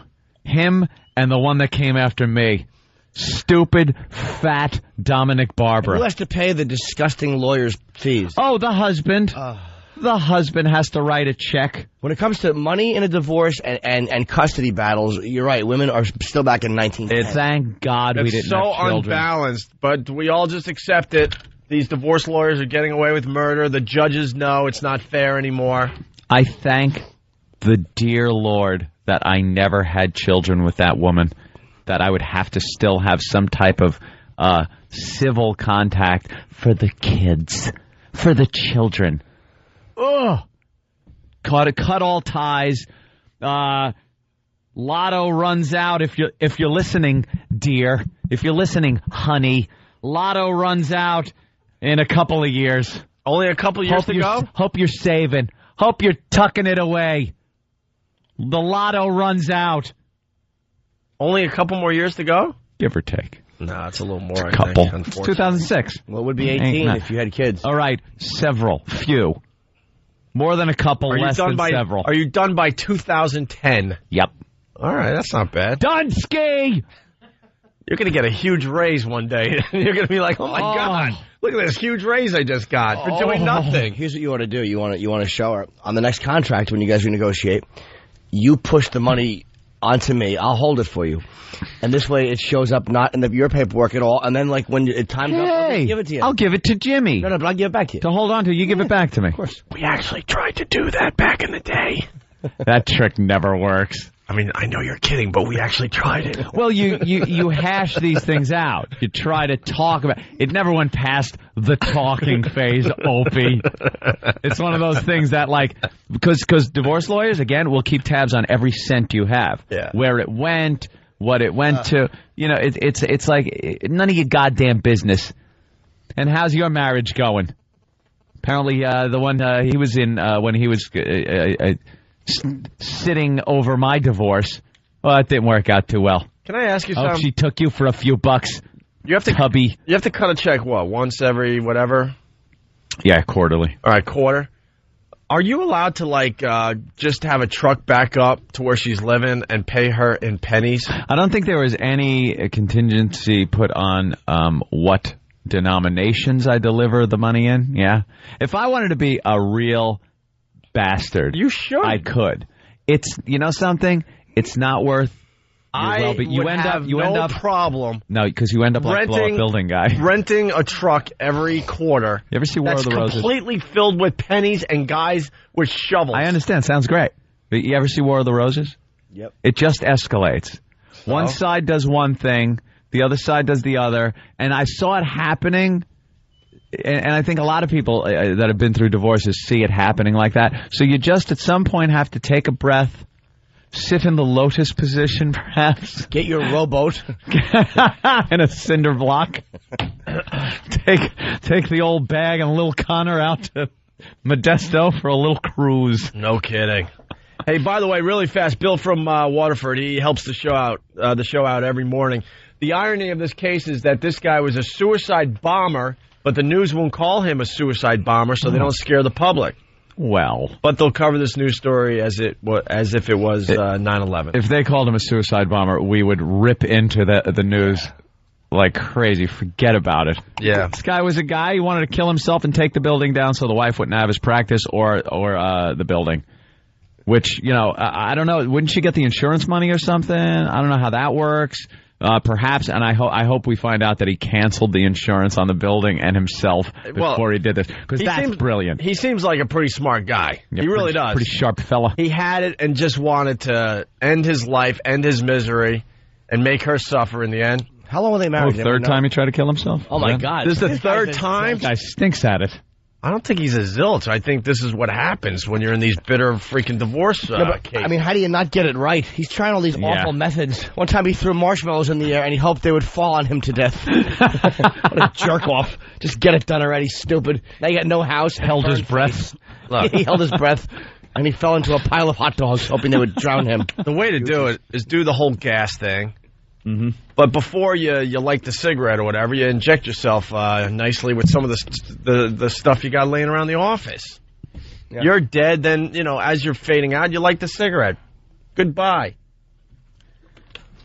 Him and the one that came after me. Stupid, fat Dominic Barbara. Who has to pay the disgusting lawyer's fees? Oh, the husband. The husband has to write a check. When it comes to money in a divorce and custody battles, you're right. Women are still back in 1910. Thank God we didn't have children. It's so unbalanced, but we all just accept it. These divorce lawyers are getting away with murder. The judges know it's not fair anymore. I thank the dear Lord that I never had children with that woman, that I would have to still have some type of civil contact for the kids, for the children. Ugh. Cut all ties. Lotto runs out if you're listening, dear. If you're listening, honey. Lotto runs out in a couple of years. Only a couple of years to go? Hope you're saving. Hope you're tucking it away. The lotto runs out. Only a couple more years to go? Give or take. No, it's a little more, I couple. think, it's 2006. Well, it would be 18 if you had kids. All right, few. More than a couple, less than several. Are you done by 2010? Yep. All right, that's not bad. Done, ski! You're going to get a huge raise one day. You're going to be like, oh, my God, look at this huge raise I just got for doing nothing. Here's what you want to do. You want to show her. On the next contract, when you guys renegotiate, you push the money onto me. I'll hold it for you. And this way it shows up not in your paperwork at all. And then, like, when time's up, I'll give it to you. I'll give it to Jimmy. No, but I'll give it back to you. To hold on to. You give it back to me. Of course. We actually tried to do that back in the day. That trick never works. I mean, I know you're kidding, but we actually tried it. Well, you hash these things out. You try to talk about it. It never went past the talking phase, Opie. It's one of those things that, like, because divorce lawyers, again, will keep tabs on every cent you have. Yeah. Where it went, what it went to. You know, it's like none of your goddamn business. And how's your marriage going? Apparently, the one he was in when he was sitting over my divorce, well, it didn't work out too well. Can I ask you something? She took you for a few bucks. You have to, hubby. You have to cut a check, what, once every whatever? Yeah, quarterly. All right, quarter. Are you allowed to, like, just have a truck back up to where she's living and pay her in pennies? I don't think there was any contingency put on what denominations I deliver the money in. Yeah. If I wanted to be a real bastard, you should. I could. It's, you know something? It's not worth You end up problem. No, because you end up like blow-up building guy. Renting a truck every quarter. You ever see War of the Roses? That's completely filled with pennies and guys with shovels. I understand. Sounds great. But you ever see War of the Roses? Yep. It just escalates. So? One side does one thing, the other side does the other, and I saw it happening. And I think a lot of people that have been through divorces see it happening like that. So you just at some point have to take a breath. Sit in the lotus position, perhaps. Get your rowboat. And a cinder block. Take the old bag and little Connor out to Modesto for a little cruise. No kidding. Hey, by the way, really fast, Bill from Waterford, he helps the show out every morning. The irony of this case is that this guy was a suicide bomber, but the news won't call him a suicide bomber, so they don't scare the public. Well, but they'll cover this news story as if it was 9/11. If they called him a suicide bomber, we would rip into the news like crazy. Forget about it. Yeah, this guy was a guy who wanted to kill himself and take the building down so the wife wouldn't have his practice or the building. Which, you know, I don't know. Wouldn't she get the insurance money or something? I don't know how that works. Perhaps, and I hope we find out that he canceled the insurance on the building and himself before he did this, because that's brilliant. He seems like a pretty smart guy. Yeah, he really does. Pretty sharp fella. He had it and just wanted to end his life, end his misery, and make her suffer in the end. How long were they married? Third time he tried to kill himself? Oh, my God. This is the third time? This guy stinks at it. I don't think he's a zilch. I think this is what happens when you're in these bitter freaking divorce cases. I mean, how do you not get it right? He's trying all these awful methods. One time he threw marshmallows in the air and he hoped they would fall on him to death. What a jerk off. Just get it done already, stupid. Now you got no house. Held his breath. He held his breath. And he fell into a pile of hot dogs hoping they would drown him. The way to do it is do the whole gas thing. Mm-hmm. But before you light the cigarette or whatever, you inject yourself nicely with some of the stuff you got laying around the office. Yeah. You're dead, then, you know, as you're fading out, you light the cigarette. Goodbye.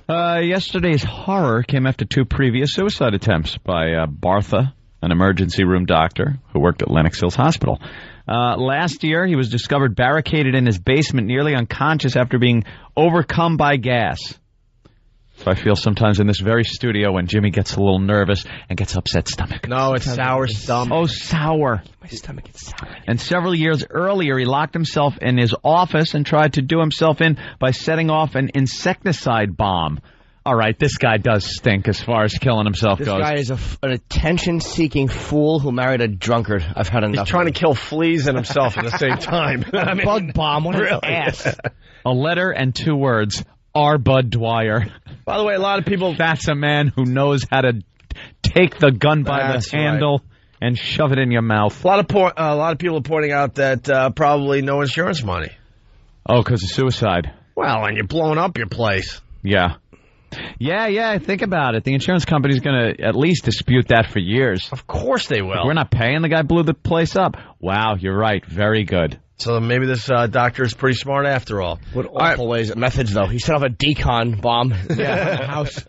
Yesterday's horror came after 2 previous suicide attempts by Bartha, an emergency room doctor who worked at Lenox Hills Hospital. Last year, he was discovered barricaded in his basement, nearly unconscious after being overcome by gas. So I feel sometimes in this very studio when Jimmy gets a little nervous and gets upset stomach. No, it's sour stomach. Oh, sour. My stomach is sour. And several years earlier, he locked himself in his office and tried to do himself in by setting off an insecticide bomb. All right, this guy does stink as far as killing himself goes. This guy is an attention-seeking fool who married a drunkard. I've had enough. He's trying to kill fleas and himself at the same time. I mean, bug bomb. What an ass. A letter and 2 words. R. Bud Dwyer. By the way, a lot of people... That's a man who knows how to take the gun by the handle and shove it in your mouth. A lot of people are pointing out that probably no insurance money. Oh, because of suicide. Well, and you're blowing up your place. Yeah. Yeah, think about it. The insurance company's going to at least dispute that for years. Of course they will. Like, we're not paying. The guy blew the place up. Wow, you're right. Very good. So maybe this doctor is pretty smart after all. What awful methods, though. He set off a decon bomb in the house.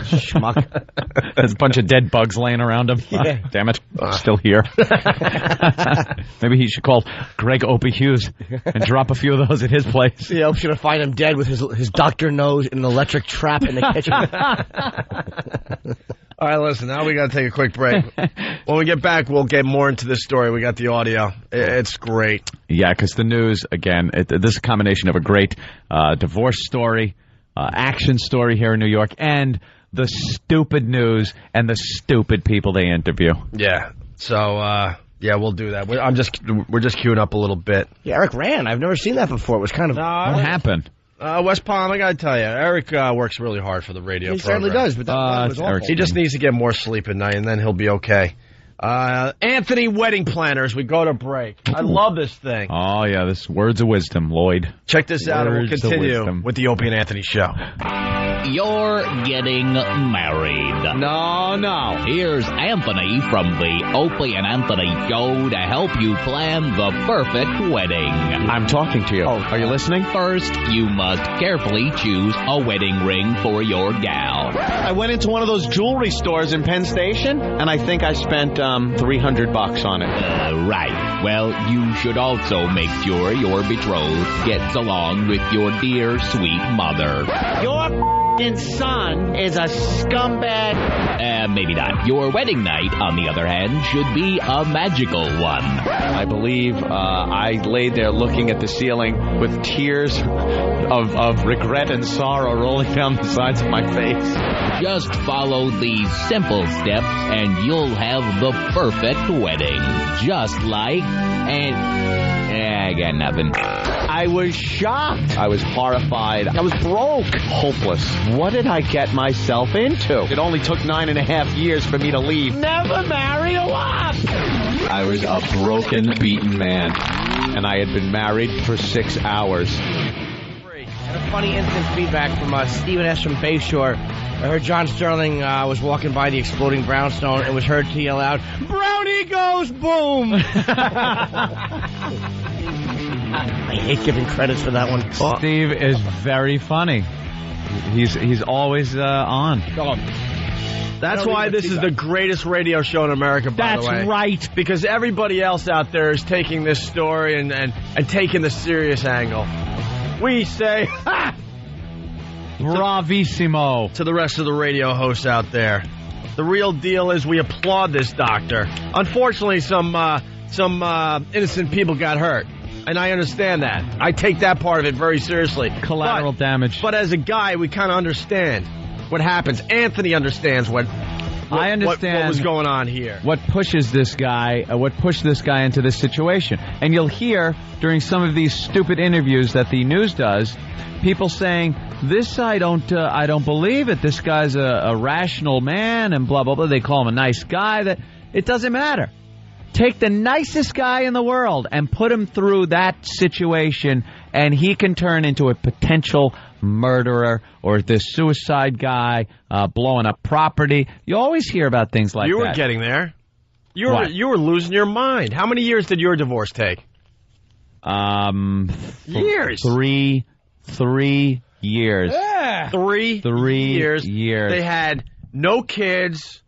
Schmuck. There's a bunch of dead bugs laying around him. Yeah. Damn it. Still here. Maybe he should call Greg Opie Hughes and drop a few of those at his place. Yeah, I'm going to find him dead with his doctor nose in an electric trap in the kitchen. All right, listen, now we got to take a quick break. When we get back, we'll get more into this story. We got the audio. It's great. Yeah, because the news, again, this is a combination of a great divorce story, action story here in New York, and the stupid news and the stupid people they interview. Yeah, so, yeah, we'll do that. We're just queuing up a little bit. Yeah, Eric ran. I've never seen that before. It was kind of... What happened? West Palm, I got to tell you, Eric works really hard for the radio program. He certainly does, but that was awful. He just needs to get more sleep at night, and then he'll be okay. Anthony Wedding Planners, we go to break. I love this thing. Oh, yeah, this Words of Wisdom, Lloyd. Check this out, and we'll continue with the Opie and Anthony Show. You're getting married. No. Here's Anthony from the Opie and Anthony Show to help you plan the perfect wedding. I'm talking to you. Oh, are you listening? First, you must carefully choose a wedding ring for your gal. I went into one of those jewelry stores in Penn Station, and I think I spent $300 on it. Right. Well, you should also make sure your betrothed gets along with your dear, sweet mother. Your son is a scumbag. Maybe not. Your wedding night, on the other hand, should be a magical one. I believe I laid there looking at the ceiling with tears of regret and sorrow rolling down the sides of my face. Just follow these simple steps and you'll have the perfect wedding. Just like... I got nothing. I was shocked. I was horrified. I was broke. Hopeless. What did I get myself into? It only took 9.5 years for me to leave. Never marry a wasp. I was a broken, beaten man. And I had been married for 6 hours. And a funny instant feedback from Stephen S. from Bayshore. I heard John Sterling was walking by the exploding brownstone and was heard to yell out, "Brownie goes boom!" I hate giving credits for that one. Steve is very funny. He's always on. That's why this is the greatest radio show in America, by the way. That's right. Because everybody else out there is taking this story and taking the serious angle. We say, ha! Bravissimo to the rest of the radio hosts out there. The real deal is we applaud this doctor. Unfortunately, some innocent people got hurt. And I understand that. I take that part of it very seriously. Collateral damage. But as a guy, we kind of understand what happens. Anthony understands what was going on here. What pushed this guy into this situation. And you'll hear during some of these stupid interviews that the news does, people saying, "This I don't believe it. This guy's a rational man," and blah blah blah. They call him a nice guy. That it doesn't matter. Take the nicest guy in the world and put him through that situation, and he can turn into a potential murderer or this suicide guy blowing up property. You always hear about things like that. You were getting there. You were losing your mind. How many years did your divorce take? Years. 3 years. Yeah. 3 years. They had no kids.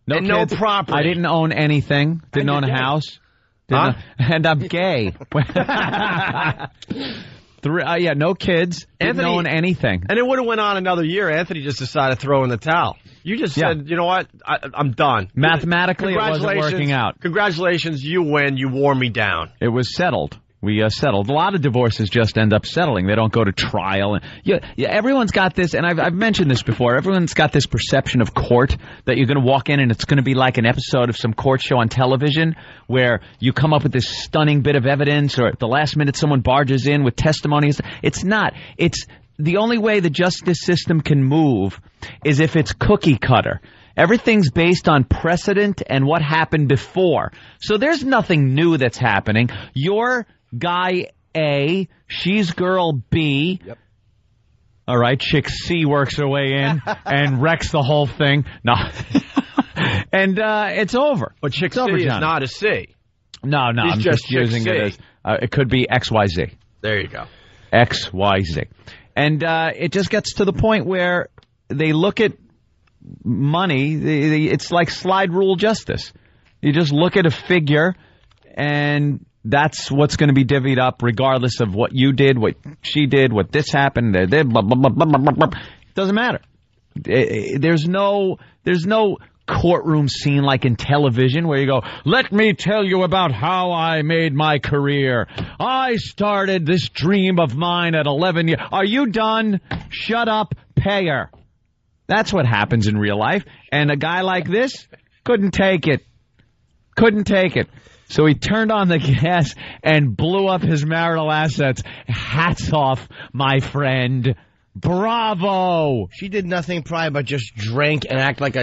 No property. I didn't own anything. Didn't own a house. And I'm gay. No kids. Didn't own anything. And it would have went on another year. Anthony just decided to throw in the towel. You just said, you know what? I'm done. Mathematically, it wasn't working out. Congratulations. You win. You wore me down. It was settled. We settled. A lot of divorces just end up settling. They don't go to trial. And everyone's got this, and I've mentioned this before. Everyone's got this perception of court that you're going to walk in and it's going to be like an episode of some court show on television where you come up with this stunning bit of evidence, or at the last minute someone barges in with testimonies. It's not. It's the only way the justice system can move is if it's cookie cutter. Everything's based on precedent and what happened before. So there's nothing new that's happening. Your guy A, she's girl B. Yep. All right, chick C works her way in and wrecks the whole thing. No. And it's over. But chick C is not a C. No, I'm just using it as, it could be XYZ. There you go. XYZ. And it just gets to the point where they look at money, it's like slide rule justice. You just look at a figure, and that's what's going to be divvied up regardless of what you did, what she did, what this happened, blah, blah, blah, blah, blah, blah. It doesn't matter. There's no courtroom scene like in television where you go, "Let me tell you about how I made my career. I started this dream of mine at 11 years. Are you done? Shut up, pay her." That's what happens in real life. And a guy like this couldn't take it. So he turned on the gas and blew up his marital assets. Hats off, my friend. Bravo. She did nothing prior but just drink and act like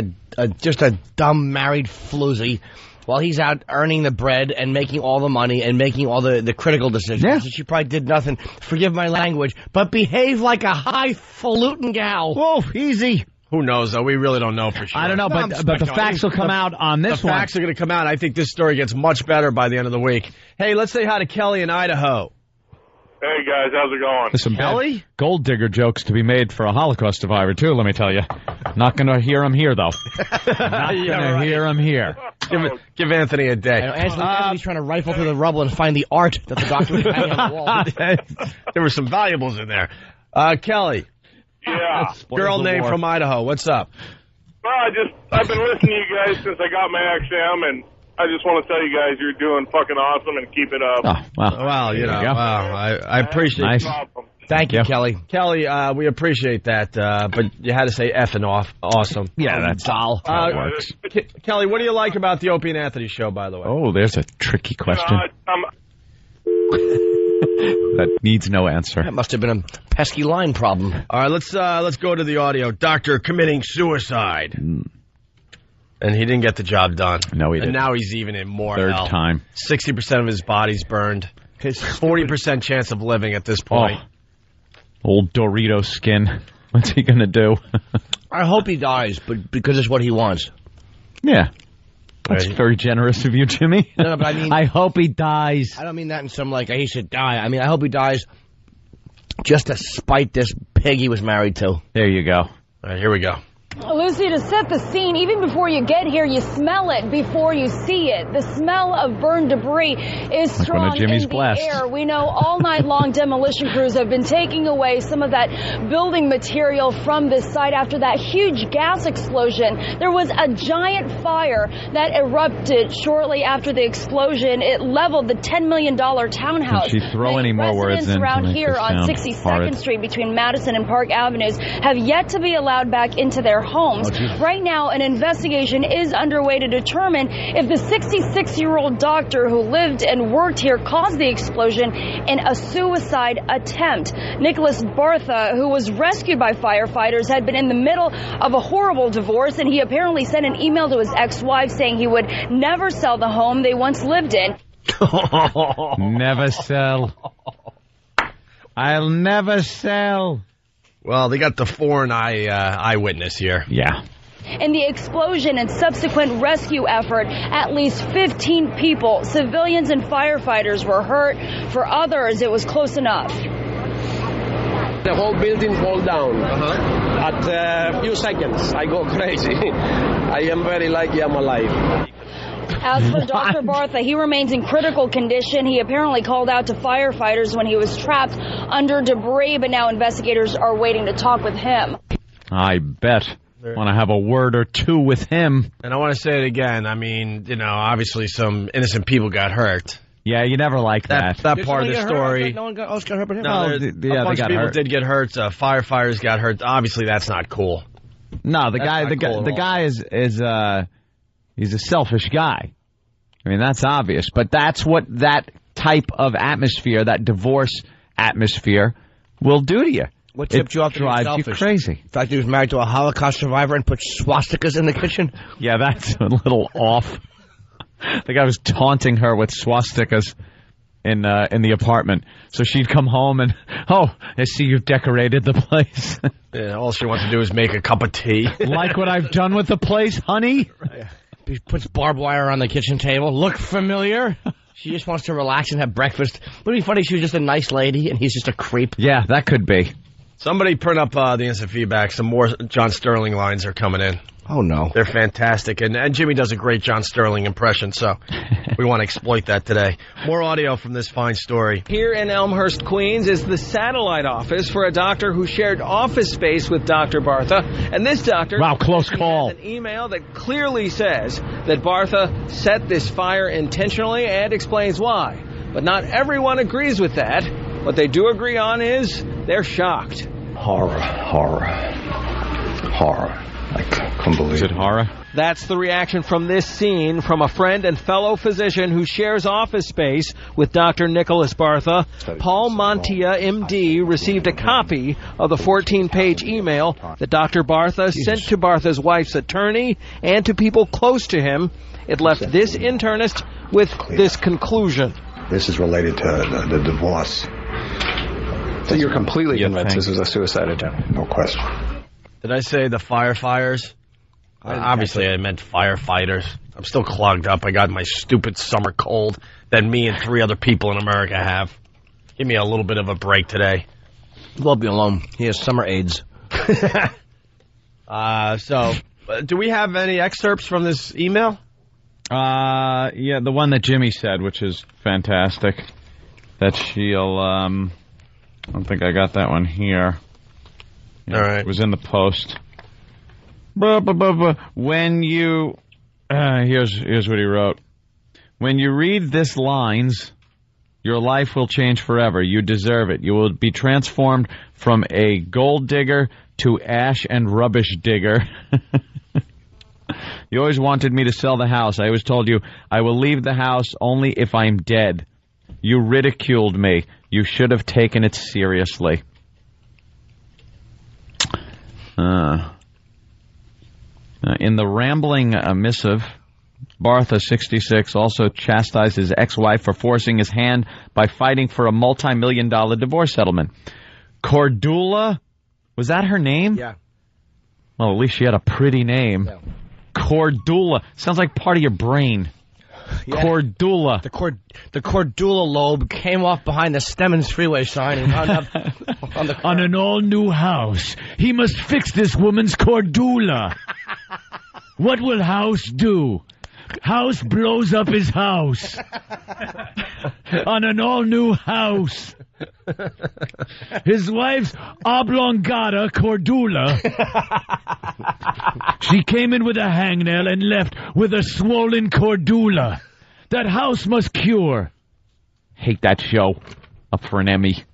just a dumb married floozy while he's out earning the bread and making all the money and making all the critical decisions. Yeah. So she probably did nothing, forgive my language, but behave like a highfalutin gal. Whoa, easy. Who knows, though? We really don't know for sure. I don't know, but the facts will come out on this one. The facts are going to come out. I think this story gets much better by the end of the week. Hey, let's say hi to Kelly in Idaho. Hey, guys, how's it going? There's some gold digger jokes to be made for a Holocaust survivor, too, let me tell you. Not going to hear them here, though. Not going to hear them here. Give Anthony a day. Anthony's trying to rifle through the rubble and find the art that the doctor was hanging on the wall. There were some valuables in there. Kelly. Yeah. Girl name from Idaho. What's up? Well, I've been listening to you guys since I got my XM, and I just want to tell you guys you're doing fucking awesome and keep it up. Oh, well, I appreciate it. Thank you, Kelly. Kelly, we appreciate that, but you had to say effing awesome. Yeah, that's all. That works. Kelly, what do you like about the Opie and Anthony show, by the way? Oh, there's a tricky question. That needs no answer. That must have been a pesky line problem. All right, let's go to the audio. Doctor committing suicide. And he didn't get the job done. No, he didn't. And now he's even in more Third hell. time. 60% of his body's burned. His 40% chance of living at this point. Old Dorito skin. What's he going to do? I hope he dies, but because it's what he wants. Yeah. That's very generous of you, Jimmy. No, but I mean... I hope he dies. I don't mean that in some, like, he should die. I mean, I hope he dies just to spite this pig he was married to. There you go. All right, here we go. Lucy, to set the scene, even before you get here, you smell it before you see it. The smell of burned debris is strong in the air. We know all night long demolition crews have been taking away some of that building material from this site after that huge gas explosion. There was a giant fire that erupted shortly after the explosion. It leveled the $10 million townhouse. Did she throw any more words in around here on 62nd Street between Madison and Park Avenues have yet to be allowed back into their homes. Right now, an investigation is underway to determine if the 66-year-old doctor who lived and worked here caused the explosion in a suicide attempt. Nicholas Bartha, who was rescued by firefighters, had been in the middle of a horrible divorce, and he apparently sent an email to his ex-wife saying he would never sell the home they once lived in. Never sell. I'll never sell. Well, they got the foreign eyewitness here. Yeah. In the explosion and subsequent rescue effort, at least 15 people, civilians and firefighters, were hurt. For others, it was close enough. The whole building fall down. At a few seconds, I go crazy. I am very lucky I'm alive. As for Dr. Bartha, he remains in critical condition. He apparently called out to firefighters when he was trapped under debris, but now investigators are waiting to talk with him. I bet. Want to have a word or two with him. And I want to say it again. I mean, obviously some innocent people got hurt. Yeah, you never like that. That part of the story. No one else got hurt but him? No, a bunch of people did get hurt. Firefighters got hurt. Obviously, that's not cool. No, the guy is he's a selfish guy. I mean, that's obvious. But that's what that type of atmosphere, that divorce atmosphere, will do to you. What tipped you off to drives selfish? You crazy. The fact that he was married to a Holocaust survivor and put swastikas in the kitchen? Yeah, that's a little off. The guy was taunting her with swastikas in the apartment. So she'd come home and, I see you've decorated the place. Yeah, all she wants to do is make a cup of tea. Like what I've done with the place, honey? Right. He puts barbed wire on the kitchen table. Look familiar? She just wants to relax and have breakfast. Wouldn't it be funny if she was just a nice lady and he's just a creep? Yeah, that could be. Somebody print up the instant feedback. Some more John Sterling lines are coming in. Oh, no. They're fantastic. And Jimmy does a great John Sterling impression, so we want to exploit that today. More audio from this fine story. Here in Elmhurst, Queens, is the satellite office for a doctor who shared office space with Dr. Bartha. And this doctor... Wow, close call. ...has an email that clearly says that Bartha set this fire intentionally and explains why. But not everyone agrees with that. What they do agree on is they're shocked. Horror. I couldn't believe it. Is it horror? That's the reaction from this scene from a friend and fellow physician who shares office space with Dr. Nicholas Bartha. Paul Montia, M.D., received a copy of the 14-page email that Dr. Bartha sent to Bartha's wife's attorney and to people close to him. It left this internist with this conclusion. This is related to the divorce. So you're completely convinced this was a suicide attempt? No question. Did I say the firefighters? Obviously, I meant firefighters. I'm still clogged up. I got my stupid summer cold that me and 3 other people in America have. Give me a little bit of a break today. Won't be alone. He has summer AIDS. So, do we have any excerpts from this email? Yeah, the one that Jimmy said, which is fantastic. That she'll, I don't think I got that one here. Yeah, all right. It was in the post. When you, here's what he wrote. When you read this lines, your life will change forever. You deserve it. You will be transformed from a gold digger to ash and rubbish digger. You always wanted me to sell the house. I always told you I will leave the house only if I'm dead. You ridiculed me. You should have taken it seriously. In the rambling missive, Bartha, 66, also chastised his ex-wife for forcing his hand by fighting for a multi-million-dollar divorce settlement. Cordula, was that her name? Yeah. Well, at least she had a pretty name. Yeah. Cordula. Sounds like part of your brain. Yeah. Cordula. The Cordula lobe came off behind the Stemmons freeway sign and wound up on the car. On an all-new house. He must fix this woman's Cordula. What will House do? House blows up his house. On an all-new house. His wife's oblongata Cordula. She came in with a hangnail and left with a swollen Cordula. That house must cure. Hate that show. Up for an Emmy.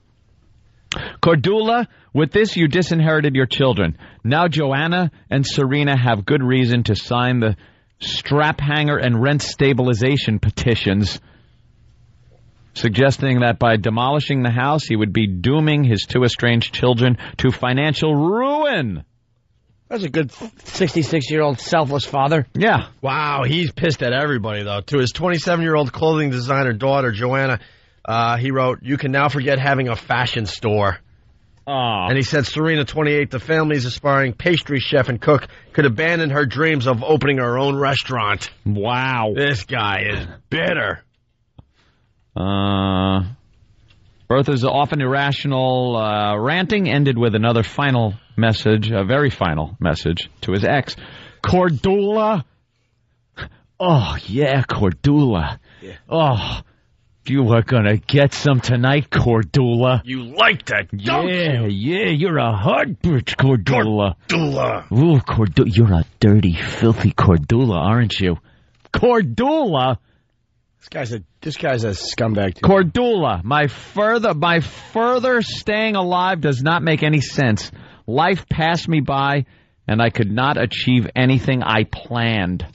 Cordula, with this you disinherited your children. Now Joanna and Serena have good reason to sign the strap hanger and rent stabilization petitions, suggesting that by demolishing the house, he would be dooming his two estranged children to financial ruin. That's a good 66-year-old selfless father. Yeah. Wow, he's pissed at everybody, though. To his 27-year-old clothing designer daughter, Joanna, he wrote, "You can now forget having a fashion store." Aww. And he said, Serena, 28, the family's aspiring pastry chef and cook, could abandon her dreams of opening her own restaurant. Wow. This guy is bitter. Bertha's often irrational ranting ended with another final message, a very final message to his ex. Cordula. Oh, yeah, Cordula. Yeah. Oh, you are going to get some tonight, Cordula. You like that, don't you? Yeah, you're a hard bitch, Cordula. Cordula. Ooh, Cordula. You're a dirty, filthy Cordula, aren't you? Cordula? This guy's a scumbag, too. Cordula, my further staying alive does not make any sense. Life passed me by, and I could not achieve anything I planned.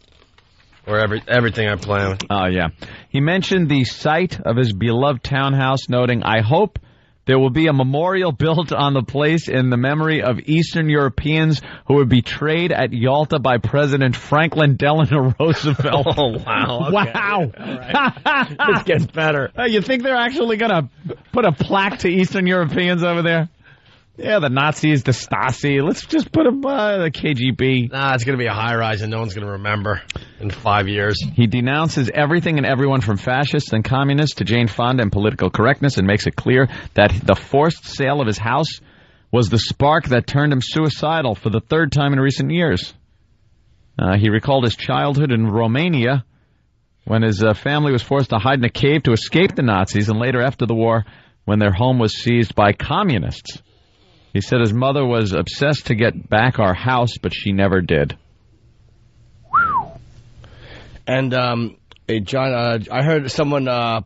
Or everything I planned. Oh, yeah. He mentioned the site of his beloved townhouse, noting, "I hope there will be a memorial built on the place in the memory of Eastern Europeans who were betrayed at Yalta by President Franklin Delano Roosevelt." Oh, wow. Okay. Wow. Right. This gets better. You think they're actually going to put a plaque to Eastern Europeans over there? Yeah, the Nazis, the Stasi. Let's just put them the KGB. Nah, it's going to be a high-rise and no one's going to remember in 5 years. He denounces everything and everyone from fascists and communists to Jane Fonda and political correctness and makes it clear that the forced sale of his house was the spark that turned him suicidal for the third time in recent years. He recalled his childhood in Romania when his family was forced to hide in a cave to escape the Nazis, and later after the war when their home was seized by communists. He said his mother was obsessed to get back our house, but she never did. And, hey, John, I heard someone from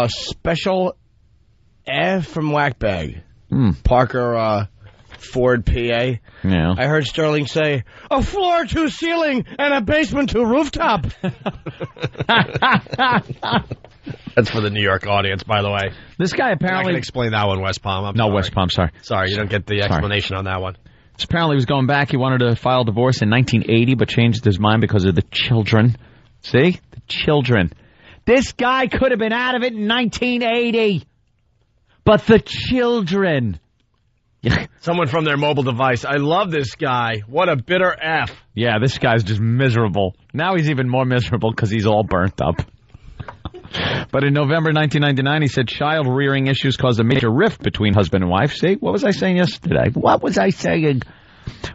Special Air from Whackbag. Parker, Ford, PA. Yeah. I heard Sterling say, "A floor to ceiling and a basement to rooftop." That's for the New York audience, by the way. This guy apparently... I can explain that one, West Palm. West Palm, sorry. Sorry, you don't get the explanation on that one. This apparently was going back. He wanted to file divorce in 1980, but changed his mind because of the children. See? The children. This guy could have been out of it in 1980. But the children... Someone from their mobile device. I love this guy. What a bitter F. Yeah, this guy's just miserable. Now he's even more miserable because he's all burnt up. But in November 1999, he said child-rearing issues caused a major rift between husband and wife. See, what was I saying yesterday? What was I saying?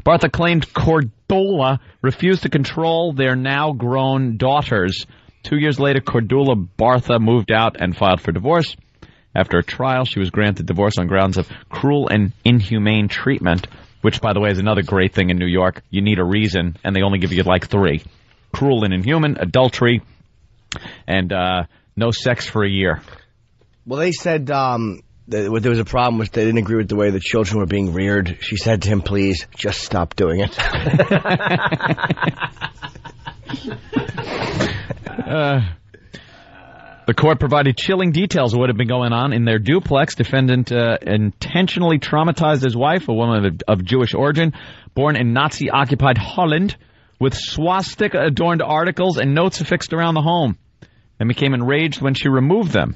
Bartha claimed Cordula refused to control their now-grown daughters. 2 years later, Cordula Bartha moved out and filed for divorce. After a trial, she was granted divorce on grounds of cruel and inhumane treatment, which, by the way, is another great thing in New York. You need a reason, and they only give you like 3. Cruel and inhuman, adultery, and no sex for a year. Well, they said that there was a problem, which they didn't agree with the way the children were being reared. She said to him, please, just stop doing it. The court provided chilling details of what had been going on in their duplex. Defendant intentionally traumatized his wife, a woman of Jewish origin, born in Nazi-occupied Holland, with swastika-adorned articles and notes affixed around the home, and became enraged when she removed them.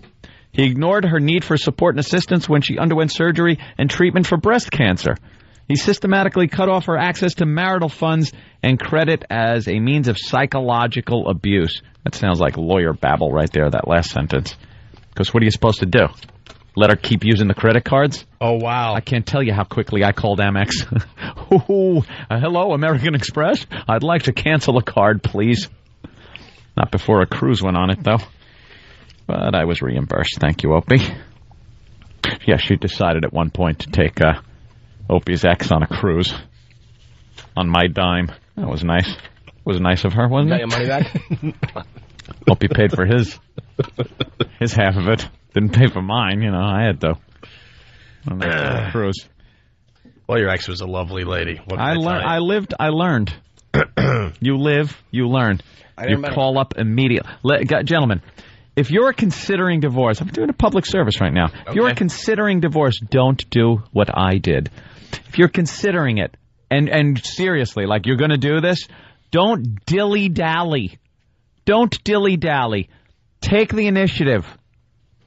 He ignored her need for support and assistance when she underwent surgery and treatment for breast cancer. He systematically cut off her access to marital funds and credit as a means of psychological abuse. That sounds like lawyer babble right there, that last sentence. Because what are you supposed to do? Let her keep using the credit cards? Oh, wow. I can't tell you how quickly I called Amex. Hello, American Express? I'd like to cancel a card, please. Not before a cruise went on it, though. But I was reimbursed. Thank you, Opie. Yeah, she decided at one point to take Opie's ex on a cruise. On my dime. That was nice. Was nice of her, wasn't it? You got your money back? Opie paid for his half of it. Didn't pay for mine, you know. I had to. On that cruise. Well, your ex was a lovely lady. I learned. You live, you learn. You call up immediately. Gentlemen, if you're considering divorce, I'm doing a public service right now. Okay. If you're considering divorce, don't do what I did. If you're considering it, and seriously, like you're going to do this, don't dilly-dally. Don't dilly-dally. Take the initiative.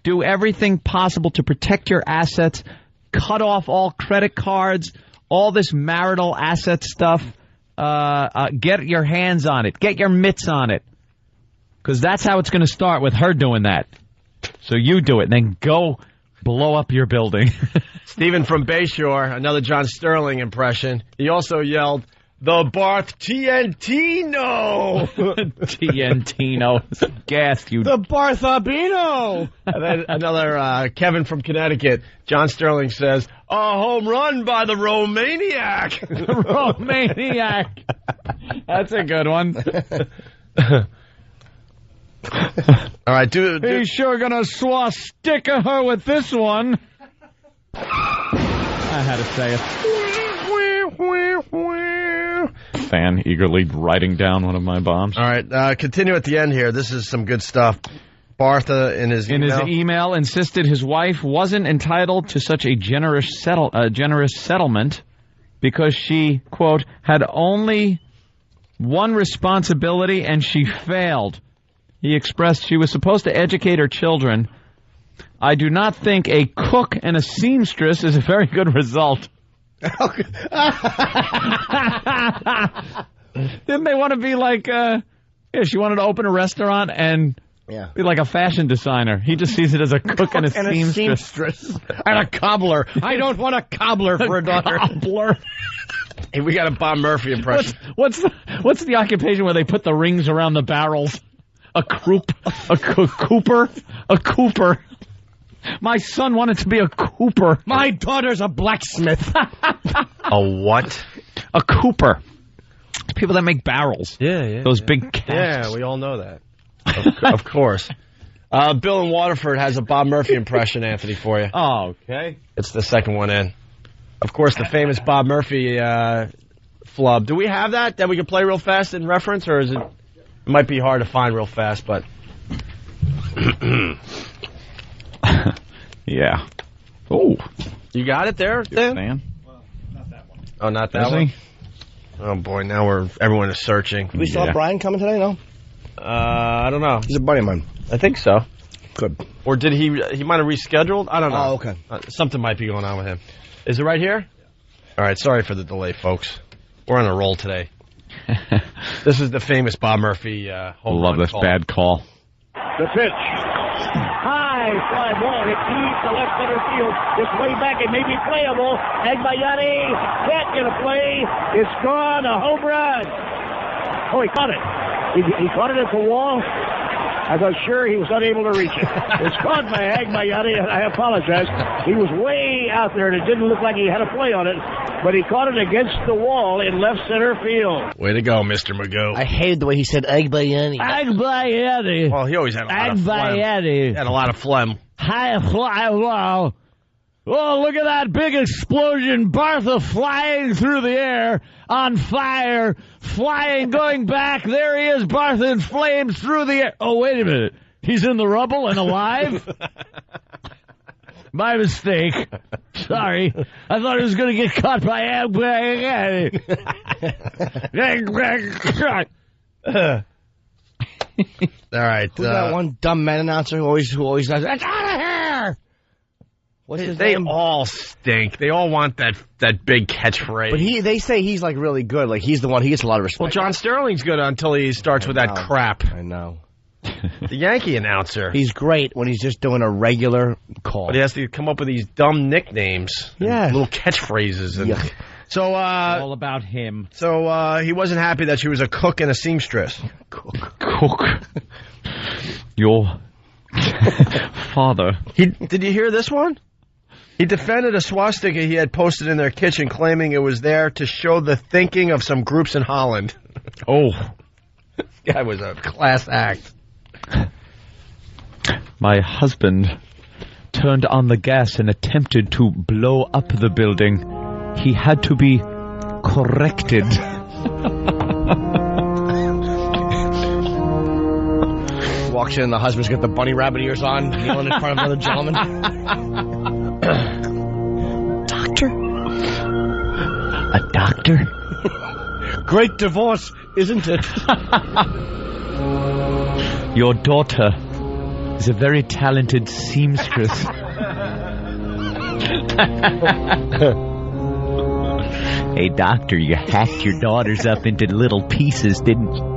Do everything possible to protect your assets. Cut off all credit cards, all this marital asset stuff. Get your hands on it. Get your mitts on it. Because that's how it's going to start, with her doing that. So you do it, and then go blow up your building. Stephen from Bayshore, another John Sterling impression. He also yelled, "The Barth TNTino!" TNTino. Gas, you. The Barthabino! And then another Kevin from Connecticut. John Sterling says, "A home run by the Romaniac." Romaniac. That's a good one. All right, He's sure gonna swastika her with this one. I had to say it. Fan eagerly writing down one of my bombs. All right, continue at the end here. This is some good stuff. Bartha, in his email, insisted his wife wasn't entitled to such a generous settlement because she, quote, had only one responsibility and she failed. He expressed she was supposed to educate her children. I do not think a cook and a seamstress is a very good result. Didn't they want to be like, she wanted to open a restaurant and be like a fashion designer. He just sees it as a cook and a seamstress. And a cobbler. I don't want a cobbler for a daughter. Cobbler. Hey, we got a Bob Murphy impression. What's the occupation where they put the rings around the barrels? A cooper? A cooper. My son wanted to be a cooper. My daughter's a blacksmith. A what? A cooper. It's people that make barrels. Yeah. Those big casks. Yeah, we all know that. Of course. Bill in Waterford has a Bob Murphy impression, Anthony, for you. Oh, okay. It's the second one in. Of course, the famous Bob Murphy flub. Do we have that we can play real fast in reference, or is it... It might be hard to find real fast, but... Yeah. Oh. You got it there, Dan? Well, not that one. Oh, not that one? Oh, boy, now everyone is searching. Do we still have Brian coming today, no? I don't know. He's a buddy of mine. I think so. Good. Or did he might have rescheduled? I don't know. Oh, okay. Something might be going on with him. Is it right here? All right, sorry for the delay, folks. We're on a roll today. This is the famous Bob Murphy home run Love this call. bad call. The pitch. high fly ball hit deep to left center field. It's way back. It may be playable. Agbayani can't get a play. It's gone. A home run. Oh, he caught it. He caught it at the wall. I thought sure he was unable to reach it. It's caught by Agbayani, and I apologize. He was way out there, and it didn't look like he had a play on it, but he caught it against the wall in left center field. Way to go, Mr. Magoo. I hated the way he said Agbayani. Agbayani. Well, he always had a lot of phlegm. He had a lot of phlegm. High fly ball. Oh, look at that big explosion. Bartha flying through the air, on fire, flying, going back. There he is, Bartha in flames through the air. Oh, wait a minute. He's in the rubble and alive? My mistake. Sorry. I thought he was going to get caught by Agbayani. All right. Who's that one dumb man announcer who always does, "It's out of here"? What's his name? They all stink. They all want that big catchphrase. But they say he's like really good. Like he's the one. He gets a lot of respect. Well, John Sterling's good until he starts with that crap. I know. The Yankee announcer. He's great when he's just doing a regular call. But he has to come up with these dumb nicknames. Yeah. Little catchphrases. And so, it's all about him. So, he wasn't happy that she was a cook and a seamstress. Cook. Your father. Did you hear this one? He defended a swastika he had posted in their kitchen, claiming it was there to show the thinking of some groups in Holland. Oh. This guy was a class act. My husband turned on the gas and attempted to blow up the building. He had to be corrected. Walks in, the husband's got the bunny rabbit ears on, kneeling in front of another gentleman. Doctor? A doctor? Great divorce, isn't it? Your daughter is a very talented seamstress. Hey, doctor, you hacked your daughters up into little pieces, didn't you?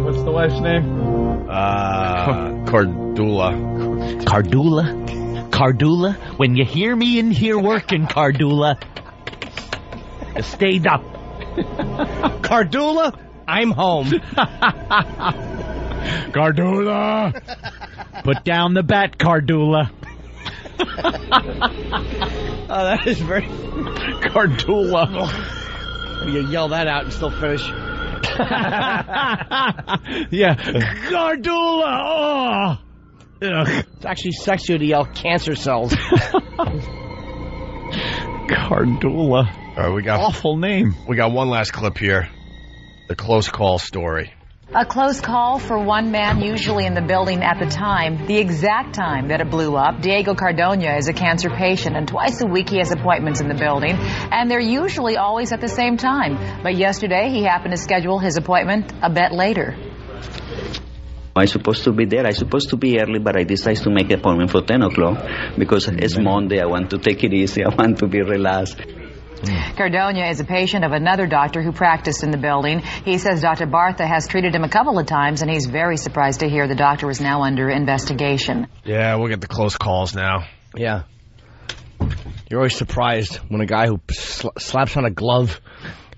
What's the wife's name? Cardula. Cardula? When you hear me in here working, Cardula, you stayed up. Cardula, I'm home. Cardula! Put down the bat, Cardula. Oh, that is very... Cardula. You yell that out and still finish. Yeah. Cardula! Oh! Ugh. It's actually sexier to yell cancer cells. Cardula. All right, we got awful name. We got one last clip here. The close call story. A close call for one man usually in the building at the time, the exact time that it blew up. Diego Cardona is a cancer patient, and twice a week he has appointments in the building, and they're usually always at the same time. But yesterday he happened to schedule his appointment a bit later. I'm supposed to be there. I'm supposed to be early, but I decided to make an appointment for 10 o'clock because it's Monday. I want to take it easy. I want to be relaxed. Cardona is a patient of another doctor who practiced in the building. He says Dr. Bartha has treated him a couple of times, and he's very surprised to hear the doctor is now under investigation. Yeah, we'll get the close calls now. Yeah. You're always surprised when a guy who slaps on a glove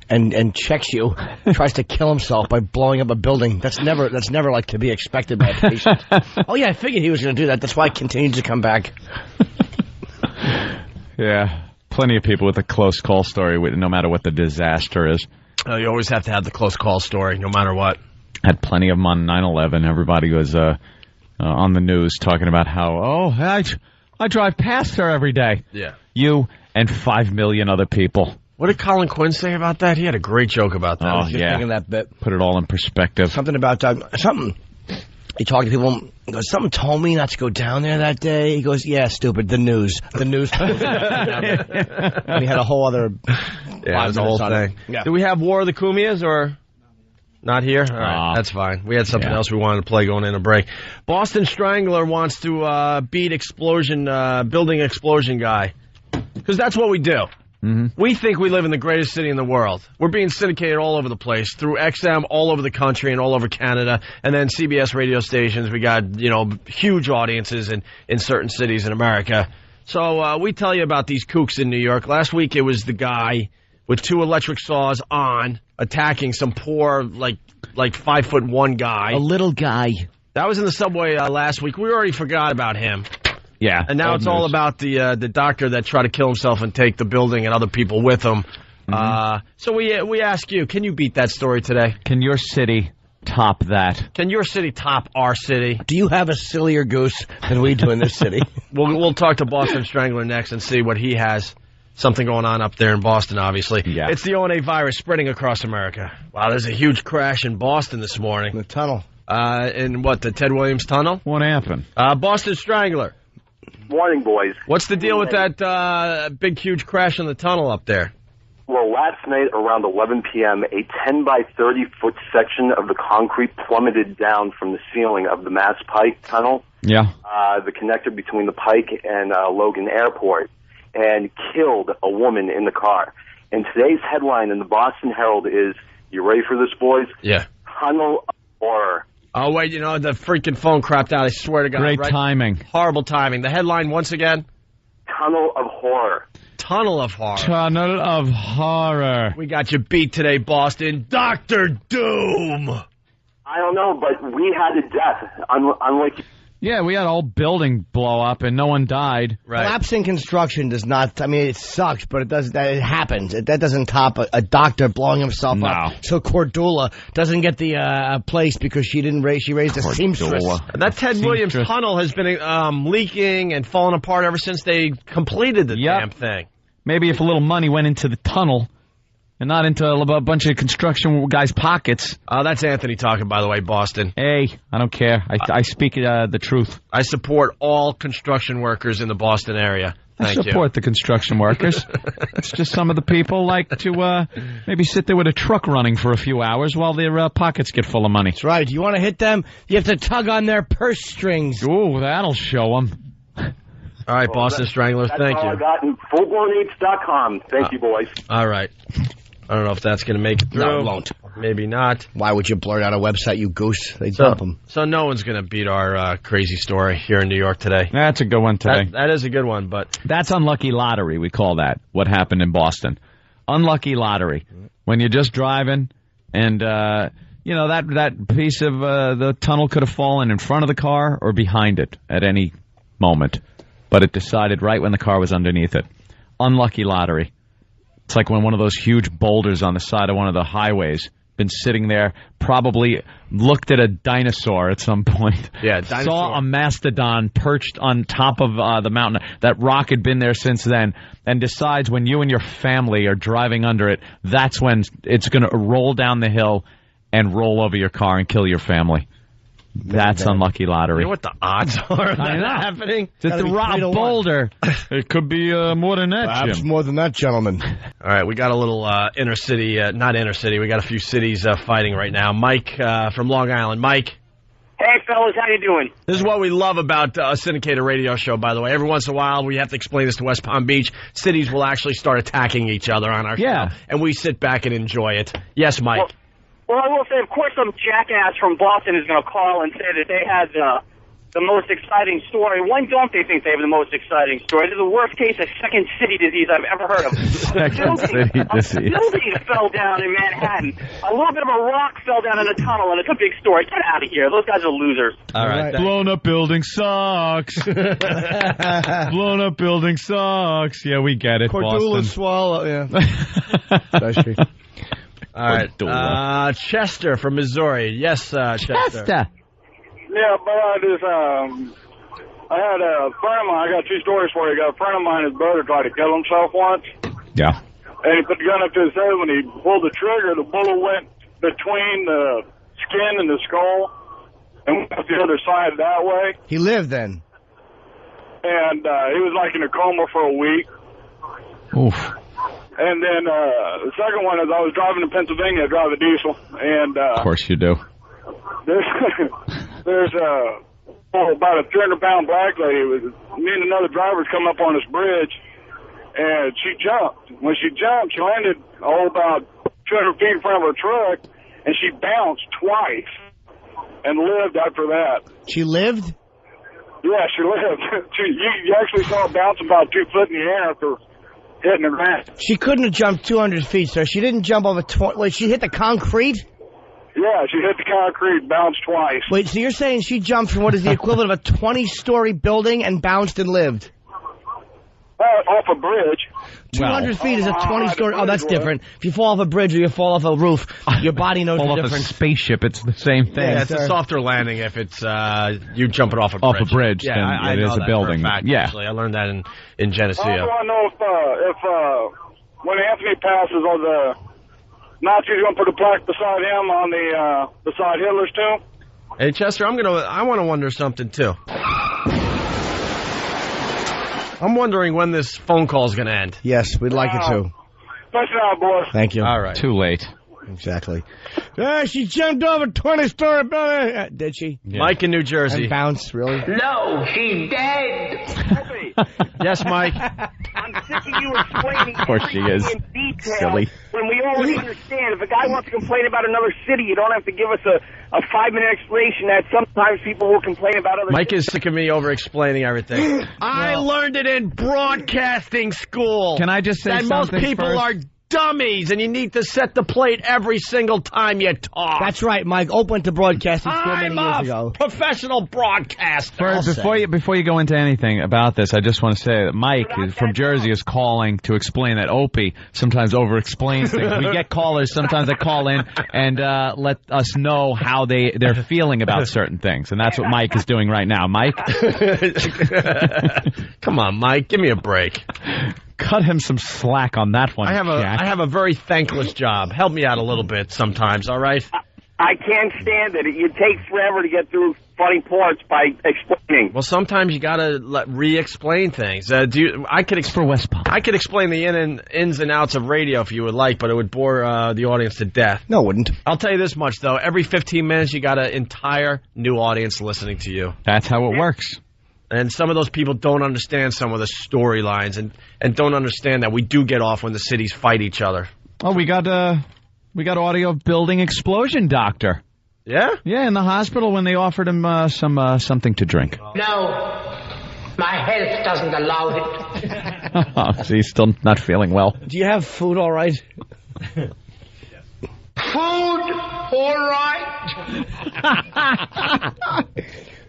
and checks you tries to kill himself by blowing up a building. That's never like to be expected by a patient. Oh yeah, I figured he was going to do that. That's why I continued to come back. Yeah. Plenty of people with a close call story, no matter what the disaster is. You always have to have the close call story, no matter what. Had plenty of them on 9/11. Everybody was on the news talking about how, I drive past her every day. Yeah. You and 5 million other people. What did Colin Quinn say about that? He had a great joke about that. Oh, I was just thinking that bit. Put it all in perspective. Something about something. He talked to people. He goes, something told me not to go down there that day. He goes, yeah, stupid. The news. And he had a whole other. Yeah, it was the whole thing. Yeah. Do we have War of the Kumias or not here? All right, that's fine. We had something else we wanted to play going in a break. Boston Strangler wants to beat building explosion guy, because that's what we do. We think we live in the greatest city in the world. We're being syndicated all over the place, through XM all over the country and all over Canada, and then CBS radio stations. We got, huge audiences in certain cities in America. So we tell you about these kooks in New York. Last week it was the guy with 2 electric saws on, attacking some poor, like 5'1" guy. A little guy. That was in the subway last week. We already forgot about him. Yeah. And now it's all about the doctor that tried to kill himself and take the building and other people with him. So we ask you, can you beat that story today? Can your city top that? Can your city top our city? Do you have a sillier goose than we do in this city? We'll talk to Boston Strangler next and see what he has. Something going on up there in Boston, obviously. Yeah. It's the O&A virus spreading across America. Wow, there's a huge crash in Boston this morning. In the tunnel. In what, the Ted Williams Tunnel? What happened? Boston Strangler. Morning, boys. What's the deal with that big, huge crash in the tunnel up there? Well, last night around 11 p.m., a 10 by 30-foot section of the concrete plummeted down from the ceiling of the Mass Pike Tunnel. Yeah. The connector between the Pike and Logan Airport, and killed a woman in the car. And today's headline in the Boston Herald is, you ready for this, boys? Yeah. Tunnel of Horror. Oh, wait, the freaking phone crapped out. I swear to God. Great timing. Horrible timing. The headline, once again? Tunnel of Horror. Tunnel of Horror. Tunnel of Horror. We got you beat today, Boston. Dr. Doom. I don't know, but we had a death. Unlike... Yeah, we had a whole building blow up and no one died. Right. Collapsing construction does not, it sucks, but it happens. That doesn't top a doctor blowing himself up. So Cordula doesn't get the place because she raised a seamstress. That Ted Williams Tunnel has been leaking and falling apart ever since they completed the damn thing. Maybe if a little money went into the tunnel and not into a bunch of construction guys' pockets. That's Anthony talking, by the way, Boston. Hey, I don't care. I speak the truth. I support all construction workers in the Boston area. Thank you. I support the construction workers. It's just some of the people like to maybe sit there with a truck running for a few hours while their pockets get full of money. That's right. You want to hit them, you have to tug on their purse strings. Ooh, that'll show them. All right, Boston Strangler, thank you. That's all I got in fullblownapes.com. Thank you, boys. All right. I don't know if that's going to make it through. No, it won't. Maybe not. Why would you blurt out a website, you goose? They dump them. So no one's going to beat our crazy story here in New York today. That's a good one today. That is a good one, but... That's unlucky lottery, we call that, what happened in Boston. Unlucky lottery. When you're just driving and, that piece of the tunnel could have fallen in front of the car or behind it at any moment. But it decided right when the car was underneath it. Unlucky lottery. It's like when one of those huge boulders on the side of one of the highways been sitting there, probably looked at a dinosaur at some point. Yeah, dinosaur. Saw a mastodon perched on top of the mountain. That rock had been there since then, and decides when you and your family are driving under it, that's when it's going to roll down the hill and roll over your car and kill your family. That's unlucky lottery. You know what the odds are of that happening? It's a rock boulder. It could be more than that, Perhaps Jim. more than that, gentlemen. All right, we got a little inner city, not inner city. We got a few cities fighting right now. Mike from Long Island. Mike. Hey, fellas, how you doing? This is what we love about a syndicated radio show, by the way. Every once in a while, we have to explain this to West Palm Beach. Cities will actually start attacking each other on our show, and we sit back and enjoy it. Yes, Mike. Well, I will say, of course, some jackass from Boston is going to call and say that they had the most exciting story. When don't they think they have the most exciting story? This is the worst case of second city disease I've ever heard of. A building fell down in Manhattan. A little bit of a rock fell down in a tunnel, and it's a big story. Get out of here. Those guys are losers. All right. Blown up building sucks. Blown up building sucks. Yeah, we get it, Cordula Boston. swallow, yeah. All right, Chester from Missouri. Yes, Chester. Yeah, but I had a friend of mine. I got two stories for you. I got a friend of mine, his brother tried to kill himself once. Yeah. And he put the gun up to his head. When he pulled the trigger, the bullet went between the skin and the skull and went up the other side that way. He lived then. And he was like in a coma for a week. Oof. And then the second one is I was driving to Pennsylvania, I drive a diesel, and of course you do. There's about a 300-pound black lady. Me and another driver's come up on this bridge, and she jumped. When she jumped, she landed about 200 feet in front of her truck, and she bounced twice and lived after that. She lived? Yeah, she lived. You actually saw her bounce about 2 foot in the air after hitting the ground. She couldn't have jumped 200 feet, sir. She didn't jump over 20. Wait, she hit the concrete? Yeah, she hit the concrete, bounced twice. Wait, so you're saying she jumped from what is the equivalent of a 20-story building and bounced and lived? Off a bridge. 200 feet is a 20-story. Oh, that's different. If you fall off a bridge or you fall off a roof, your body knows the difference. Fall off a spaceship, it's the same thing. Yeah, it's a softer landing if it's you jumping off a bridge. Off a bridge, yeah, then I it know is a that building. For a fact, yeah, actually. I learned that in Geneseo. I want to know if when Anthony passes, are the Nazis going to put a plaque beside him on beside Hitler's tomb? Hey Chester, I want to wonder something too. I'm wondering when this phone call is going to end. Yes, we'd like it to. Thanks out, boys. Thank you. All right. Too late. Exactly. She jumped over a 20-story building. Did she? Yeah. Mike in New Jersey. And bounced, really? No, she's dead. Yes, Mike. I'm sick of you explaining of course she is. in detail Silly. when we already understand. If a guy wants to complain about another city, you don't have to give us a 5-minute explanation that sometimes people will complain about other Mike cities. is sick of me over-explaining everything. I learned it in broadcasting school. Can I just say that something most people first? are dummies, and you need to set the plate every single time you talk. That's right, Mike. Ope went to broadcasting school many years ago. Professional broadcaster. Before you go into anything about this, I just want to say that Mike from Jersey is calling to explain that Opie sometimes over-explains things. We get callers sometimes that call in and let us know how they're feeling about certain things, and that's what Mike is doing right now. Mike? Come on, Mike. Give me a break. Cut him some slack on that one, I Jack. have a very thankless job. Help me out a little bit sometimes, all right? I can't stand it. It takes forever to get through funny parts by explaining. Well, sometimes you gotta re-explain things. I could explain the ins and outs of radio if you would like, but it would bore the audience to death. No, it wouldn't. I'll tell you this much though: every 15 minutes, you got an entire new audience listening to you. That's how it works. And some of those people don't understand some of the storylines and don't understand that we do get off when the cities fight each other. Oh, we got audio of building explosion, Doctor. Yeah? Yeah, in the hospital when they offered him something to drink. No, my health doesn't allow it. Oh, so he's still not feeling well. Do you have food all right? Food, all right.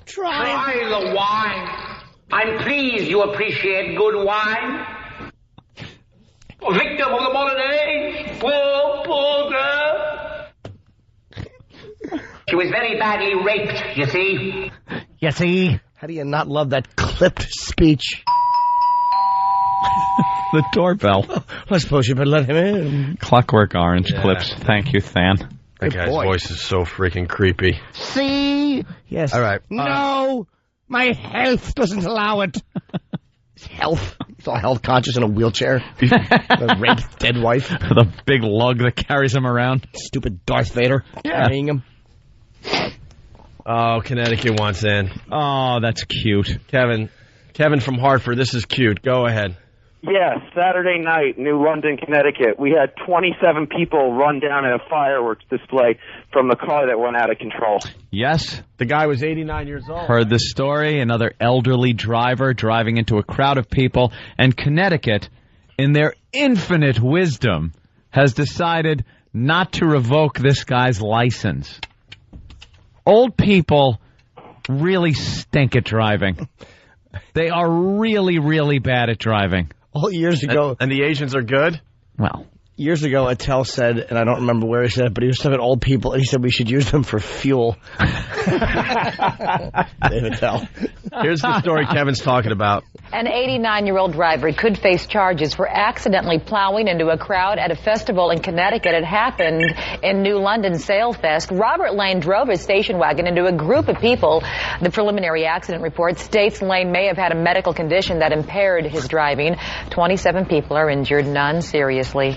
Try the wine. I'm pleased you appreciate good wine. A victim of the modern age. Poor girl. She was very badly raped, you see. You see? How do you not love that clipped speech? The doorbell. I suppose you better let him in. Clockwork Orange clips. Thank you, Than. That guy's voice is so freaking creepy. See? Yes. All right. No, my health doesn't allow it. His health. He's all health conscious in a wheelchair. The raped dead wife. The big lug that carries him around. Stupid Darth Vader carrying him. Oh, Connecticut wants in. Oh, that's cute. Kevin from Hartford, this is cute. Go ahead. Yes, Saturday night, New London, Connecticut. We had 27 people run down in a fireworks display from the car that went out of control. Yes. The guy was 89 years old. Heard this story. Another elderly driver driving into a crowd of people. And Connecticut, in their infinite wisdom, has decided not to revoke this guy's license. Old people really stink at driving. They are really, really bad at driving. All years ago. And the Asians are good? Well. Years ago, Attell said, and I don't remember where he said it, but he was talking about old people, and he said we should use them for fuel. David Attell. Here's the story Kevin's talking about. An 89-year-old driver could face charges for accidentally plowing into a crowd at a festival in Connecticut. It happened in New London Sailfest. Robert Lane drove his station wagon into a group of people. The preliminary accident report states Lane may have had a medical condition that impaired his driving. 27 people are injured, none seriously.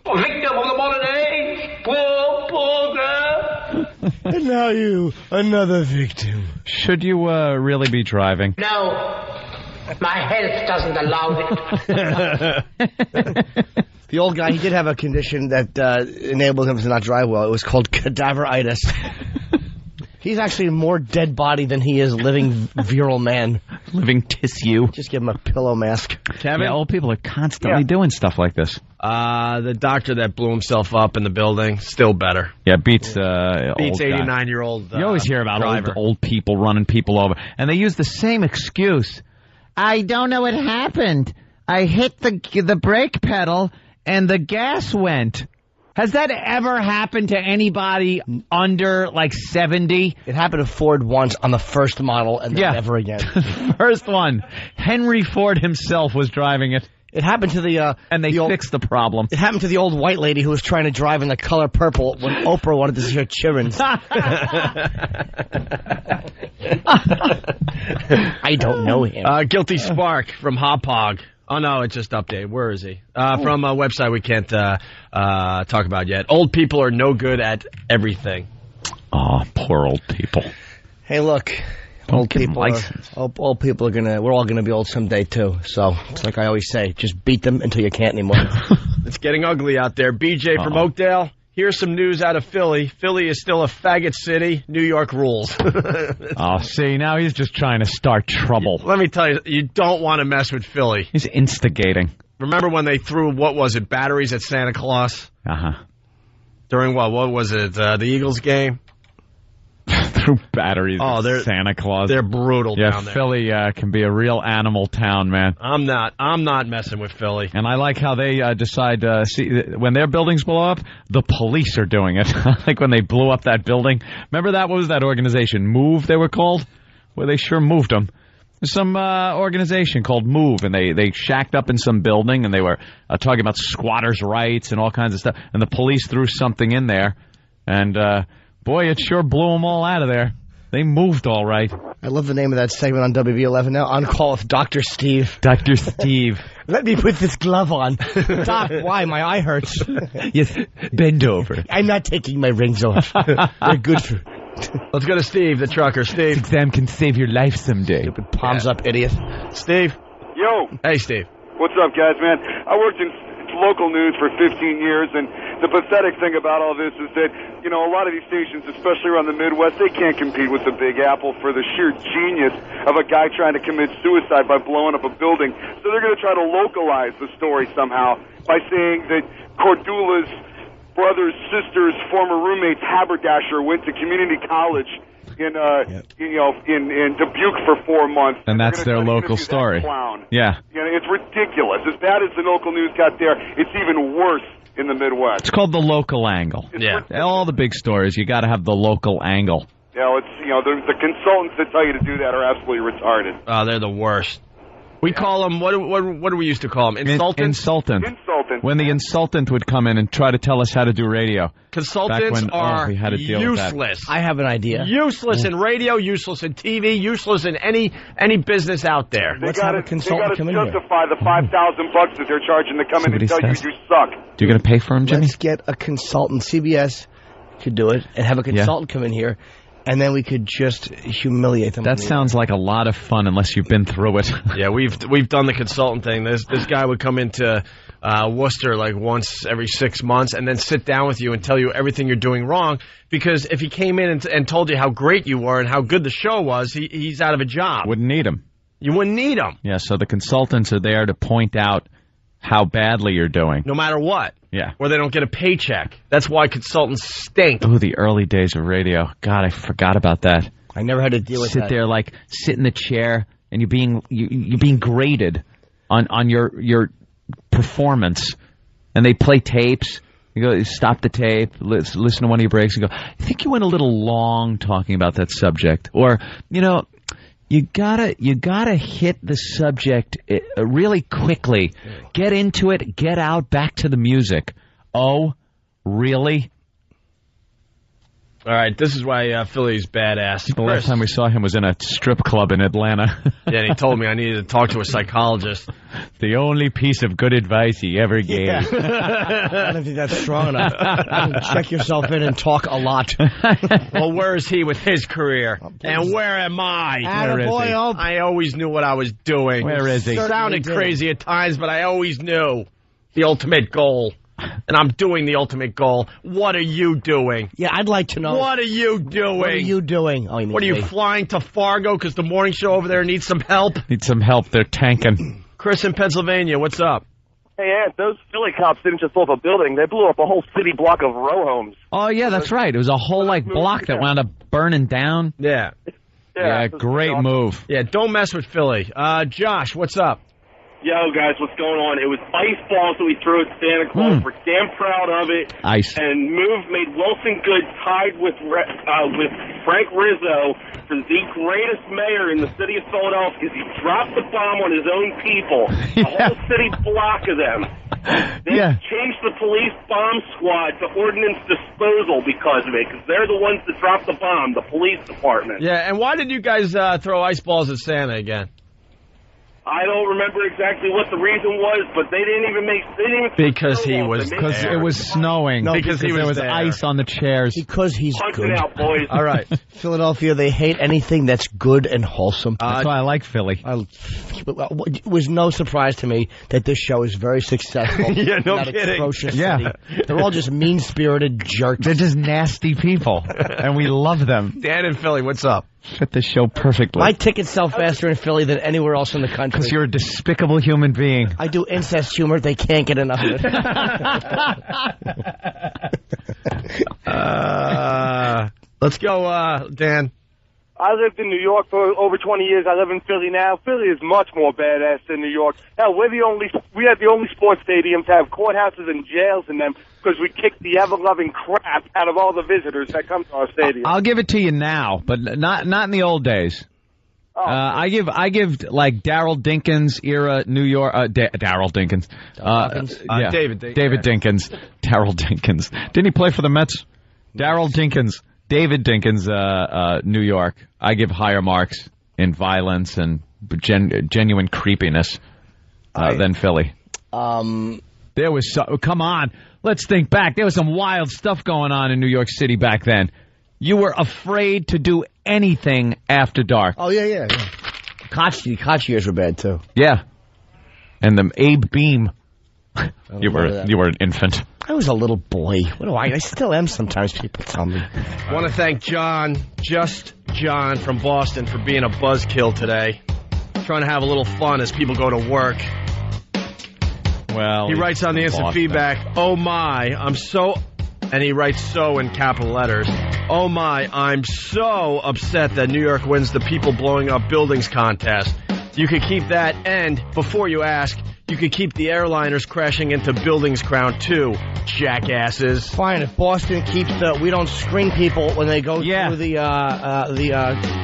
A victim of the modern age. Poor girl. And now you, another victim. Should you really be driving? No, My health doesn't allow it. The old guy, he did have a condition that enabled him to not drive well. It was called cadaveritis. He's actually more dead body than he is living virile man. Living tissue. Just give him a pillow mask. Kevin? Yeah, old people are constantly doing stuff like this. The doctor that blew himself up in the building, still better. Yeah, beats old 89-year-old you always hear about driver. old people running people over. And they use the same excuse. I don't know what happened. I hit the brake pedal and the gas went. Has that ever happened to anybody under, 70? It happened to Ford once on the first model, and then never again. First one. Henry Ford himself was driving it. It happened to the... and they fixed the problem. It happened to the old white lady who was trying to drive in the color purple when Oprah wanted to see her children. I don't know him. Guilty Spark from Hop Hog. Oh, no, it's just updated. Where is he? From a website we can't talk about yet. Old people are no good at everything. Oh, poor old people. Hey, look. Old people are gonna... We're all gonna be old someday, too. So, it's like I always say, just beat them until you can't anymore. It's getting ugly out there. BJ from Oakdale. Here's some news out of Philly. Philly is still a faggot city. New York rules. See, now he's just trying to start trouble. Let me tell you, you don't want to mess with Philly. He's instigating. Remember when they threw, batteries at Santa Claus? Uh-huh. During what was it, the Eagles game? Threw batteries at Santa Claus. They're brutal down there. Philly can be a real animal town, man. I'm not messing with Philly. And I like how they decide, when their buildings blow up, the police are doing it. Like when they blew up that building. Remember what was that organization? Move, they were called? Well, they sure moved them. There's some organization called Move, and they shacked up in some building, and they were talking about squatters' rights and all kinds of stuff. And the police threw something in there, and... boy, it sure blew them all out of there. They moved all right. I love the name of that segment on WV11 now. On Call with Dr. Steve. Dr. Steve. Let me put this glove on. Doc, why? My eye hurts. Yes, bend over. I'm not taking my rings off. They're good for... Let's go to Steve, the trucker. Steve. This exam can save your life someday. Stupid palms up, idiot. Steve. Yo. Hey, Steve. What's up, guys, man? I worked in local news for 15 years, and the pathetic thing about all this is that, a lot of these stations, especially around the Midwest, they can't compete with the Big Apple for the sheer genius of a guy trying to commit suicide by blowing up a building. So they're going to try to localize the story somehow by saying that Cordula's brother's sister's former roommate's haberdasher went to community college in Dubuque for 4 months. And that's their local story. Yeah. It's ridiculous. As bad as the local news got there, it's even worse in the Midwest. It's called the local angle. All the big stories, you got to have the local angle. It's the consultants that tell you to do that are absolutely retarded. Oh, they're the worst. We call them, what do we used to call them? Insultants? Insultant. When the insultant would come in and try to tell us how to do radio. Consultants are useless. I have an idea. Useless in radio, useless in TV, useless in any business out there. They got to justify the $5,000 that they're charging to come in and tell you suck. Do you going to pay for them, Jimmy? Let's get a consultant. CBS could do it and have a consultant come in here. And then we could just humiliate them. That sounds like a lot of fun unless you've been through it. Yeah, we've done the consultant thing. This guy would come into Worcester like once every 6 months and then sit down with you and tell you everything you're doing wrong. Because if he came in and told you how great you were and how good the show was, he's out of a job. Wouldn't need him. You wouldn't need him. Yeah, so the consultants are there to point out how badly you're doing. No matter what. Yeah. Or they don't get a paycheck. That's why consultants stink. Oh, the early days of radio. God, I forgot about that. I never had to deal with that. Sit in the chair, and you're being graded on your performance. And they play tapes. You go, stop the tape, listen to one of your breaks, and go, I think you went a little long talking about that subject. Or, you gotta hit the subject really quickly. Get into it, get out, back to the music. Oh, really? All right, this is why Philly's badass. The last time we saw him was in a strip club in Atlanta. Yeah, and he told me I needed to talk to a psychologist. The only piece of good advice he ever gave. Yeah. I don't think that's strong enough. Check yourself in and talk a lot. Well, where is he with his career? And where am I? Where is he? I always knew what I was doing. Where is he? Sounded crazy at times, but I always knew the ultimate goal. And I'm doing the ultimate goal. What are you doing? Yeah, I'd like to know. What are you doing? What are you doing? Oh, what are you flying to Fargo because the morning show over there needs some help? Need some help. They're tanking. Chris in Pennsylvania, what's up? Hey, Ant, those Philly cops didn't just blow up a building. They blew up a whole city block of row homes. Oh, yeah, that's right. It was a whole, block that wound up burning down. Yeah. Yeah, great move. Yeah, don't mess with Philly. Josh, what's up? Yo, guys, what's going on? It was ice balls that we threw at Santa Claus. We're damn proud of it. Ice. And made Wilson Good tied with Frank Rizzo for the greatest mayor in the city of Philadelphia because he dropped the bomb on his own people. A whole city block of them. They changed the police bomb squad to ordnance disposal because of it, because they're the ones that dropped the bomb, the police department. Yeah, and why did you guys throw ice balls at Santa again? I don't remember exactly what the reason was, but they didn't even because it was snowing. No, because there was ice on the chairs. Because he's good. Out, boys. All right. Philadelphia, they hate anything that's good and wholesome. That's why I like Philly. It was no surprise to me that this show is very successful. Yeah, no in that kidding. Atrocious city. They're all just mean-spirited jerks. They're just nasty people, and we love them. Dan in Philly, what's up? Fit the show perfectly. My tickets sell faster in Philly than anywhere else in the country. Because you're a despicable human being. I do incest humor. They can't get enough of it. Let's go, Dan. I lived in New York for over 20 years. I live in Philly now. Philly is much more badass than New York. Hell, we have the only sports stadiums to have courthouses and jails in them because we kick the ever-loving crap out of all the visitors that come to our stadium. I'll give it to you now, but not in the old days. Oh. I give like Daryl Dinkins era New York. Daryl Dinkins. David Dinkins. Daryl Dinkins. Didn't he play for the Mets? Daryl Dinkins. David Dinkins, New York. I give higher marks in violence and genuine creepiness than Philly. There was come on, let's think back. There was some wild stuff going on in New York City back then. You were afraid to do anything after dark. Oh yeah. Koch years were bad too. Yeah, and the Abe Beam. You were an infant. I was a little boy. What do I still am sometimes, people tell me. I want to thank John from Boston for being a buzzkill today. Trying to have a little fun as people go to work. Well, he writes on the instant feedback, "Oh my, I'm so," and he writes "so" in capital letters. "Oh my, I'm so upset that New York wins the people blowing up buildings contest. You could keep that, and before you ask, you could keep the airliners crashing into buildings crown too, jackasses." Fine, if Boston keeps we don't screen people when they go through the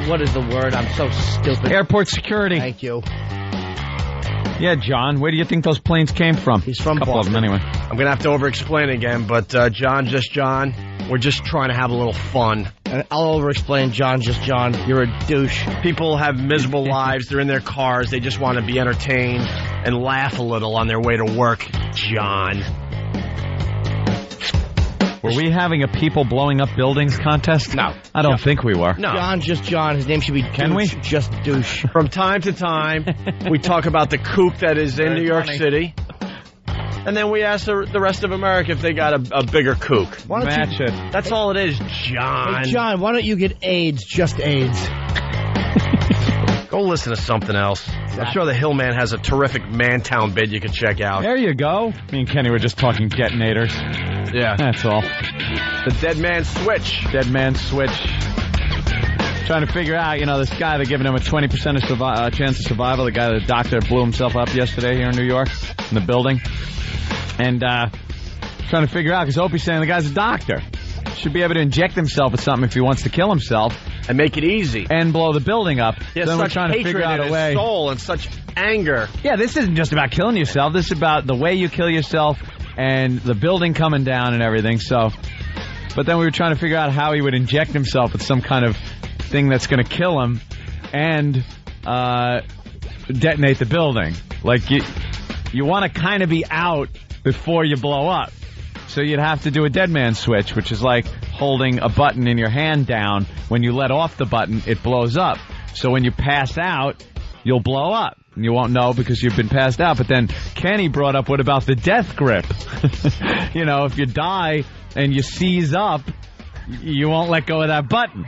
what is the word? I'm so stupid. Airport security. Thank you. Yeah, John, where do you think those planes came from? He's from Boston. A couple of them, anyway. I'm going to have to over-explain again, but John, we're just trying to have a little fun. And I'll over-explain, John, you're a douche. People have miserable lives. They're in their cars. They just want to be entertained and laugh a little on their way to work, John. Were we having a people blowing up buildings contest? No. I don't think we were. No. John, just John. His name should be just douche. From time to time, we talk about the kook that is in New York City. And then we ask the rest of America if they got a bigger kook. Match it. That's all it is, John. Hey, John, why don't you get AIDS? Just AIDS. Go listen to something else. I'm sure the Hillman has a terrific Mantown bid you can check out. There you go. Me and Kenny were just talking detonators. Yeah. That's all. The Dead Man Switch. Dead Man Switch. Trying to figure out, this guy, they're giving him a 20% chance of survival. The guy, the doctor, blew himself up yesterday here in New York in the building. And trying to figure out, because Opie's saying the guy's a doctor. Should be able to inject himself with something if he wants to kill himself. And make it easy. And blow the building up. He has then such we're trying to figure out a way. Soul and such anger. Yeah, this isn't just about killing yourself. This is about the way you kill yourself and the building coming down and everything. So But then we were trying to figure out how he would inject himself with some kind of thing that's going to kill him and detonate the building. Like, you want to kind of be out before you blow up. So you'd have to do a dead man switch, which is like holding a button in your hand down. When you let off the button, it blows up. So when you pass out, you'll blow up. And you won't know because you've been passed out. But then Kenny brought up, what about the death grip? You know, if you die and you seize up, you won't let go of that button.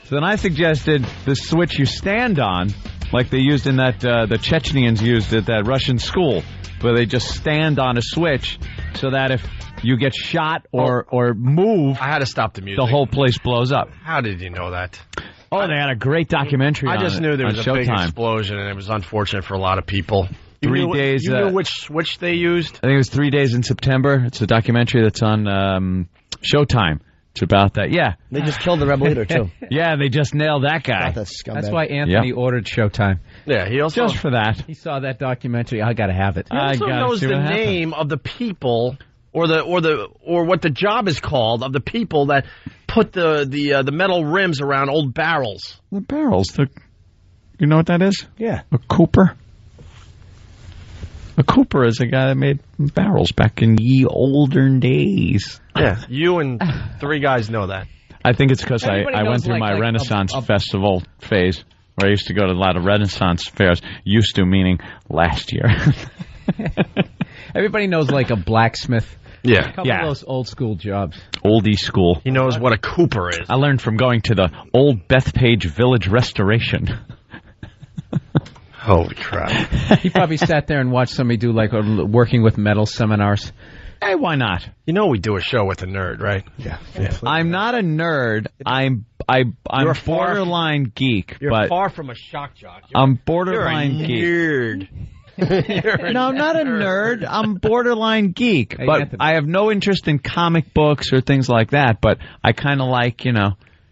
So then I suggested the switch you stand on, like they used in that, the Chechens used at that Russian school, where they just stand on a switch so that if you get shot or move, I had to stop the music. The whole place blows up. How did you know that? Oh, they had a great documentary on it. I just knew there was a big Showtime. explosion, and it was unfortunate for a lot of people. 3 days. You knew which switch they used? I think it was 3 days in September. It's a documentary that's on Showtime. It's about that. Yeah. They just killed the rebel leader, too. Yeah, they just nailed that guy. That's why Anthony ordered Showtime. Yeah, he also... Just for that. He saw that documentary. I got to have it. He also knows the name of the people... Or what the job is called of the people that put the metal rims around old barrels. The barrels. You know what that is? Yeah. A cooper. A cooper is a guy that made barrels back in ye olden days. Yeah, you and 3 guys know that. I think it's because I went through my Renaissance Festival phase, where I used to go to a lot of Renaissance fairs. Used to meaning last year. Everybody knows like a blacksmith. Yeah. A couple of those old school jobs. Oldie school. He knows what a cooper is. I learned from going to the old Bethpage Village Restoration. Holy crap. He probably sat there and watched somebody do like working with metal seminars. Hey, why not? You know we do a show with a nerd, right? Yeah. I'm not a nerd. I'm borderline geek. You're far from a shock jock. I'm borderline geek. Nerd. No, I'm not a nerd. I'm borderline geek. Hey, but Anthony. I have no interest in comic books or things like that. But I kind of like, Dude,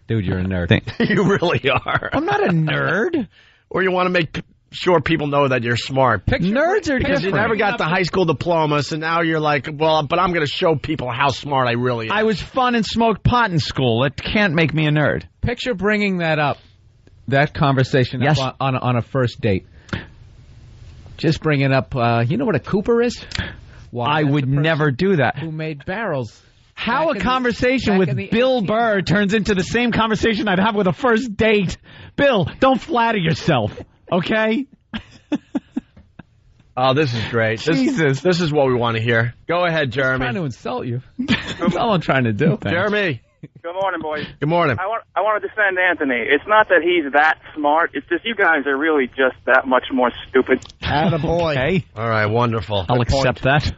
you're a nerd. You really are. I'm not a nerd. Or you want to make sure people know that you're smart. Nerds are because different. you never got the high school diploma, so now you're like, well, but I'm going to show people how smart I really am. I was fun and smoked pot in school. It can't make me a nerd. Picture bringing that conversation up on a first date. Just bringing up, you know what a cooper is? I would never do that. Who made barrels? How a conversation with Bill Burr turns into the same conversation I'd have with a first date. Bill, don't flatter yourself, okay? Oh, this is great. Jesus. This is what we want to hear. Go ahead, Jeremy. I'm trying to insult you. That's all I'm trying to do. Jeremy. Good morning, boys. Good morning. I want to defend Anthony. It's not that he's that smart. It's just you guys are really just that much more stupid. Attaboy. Okay. All right, wonderful. I'll accept that.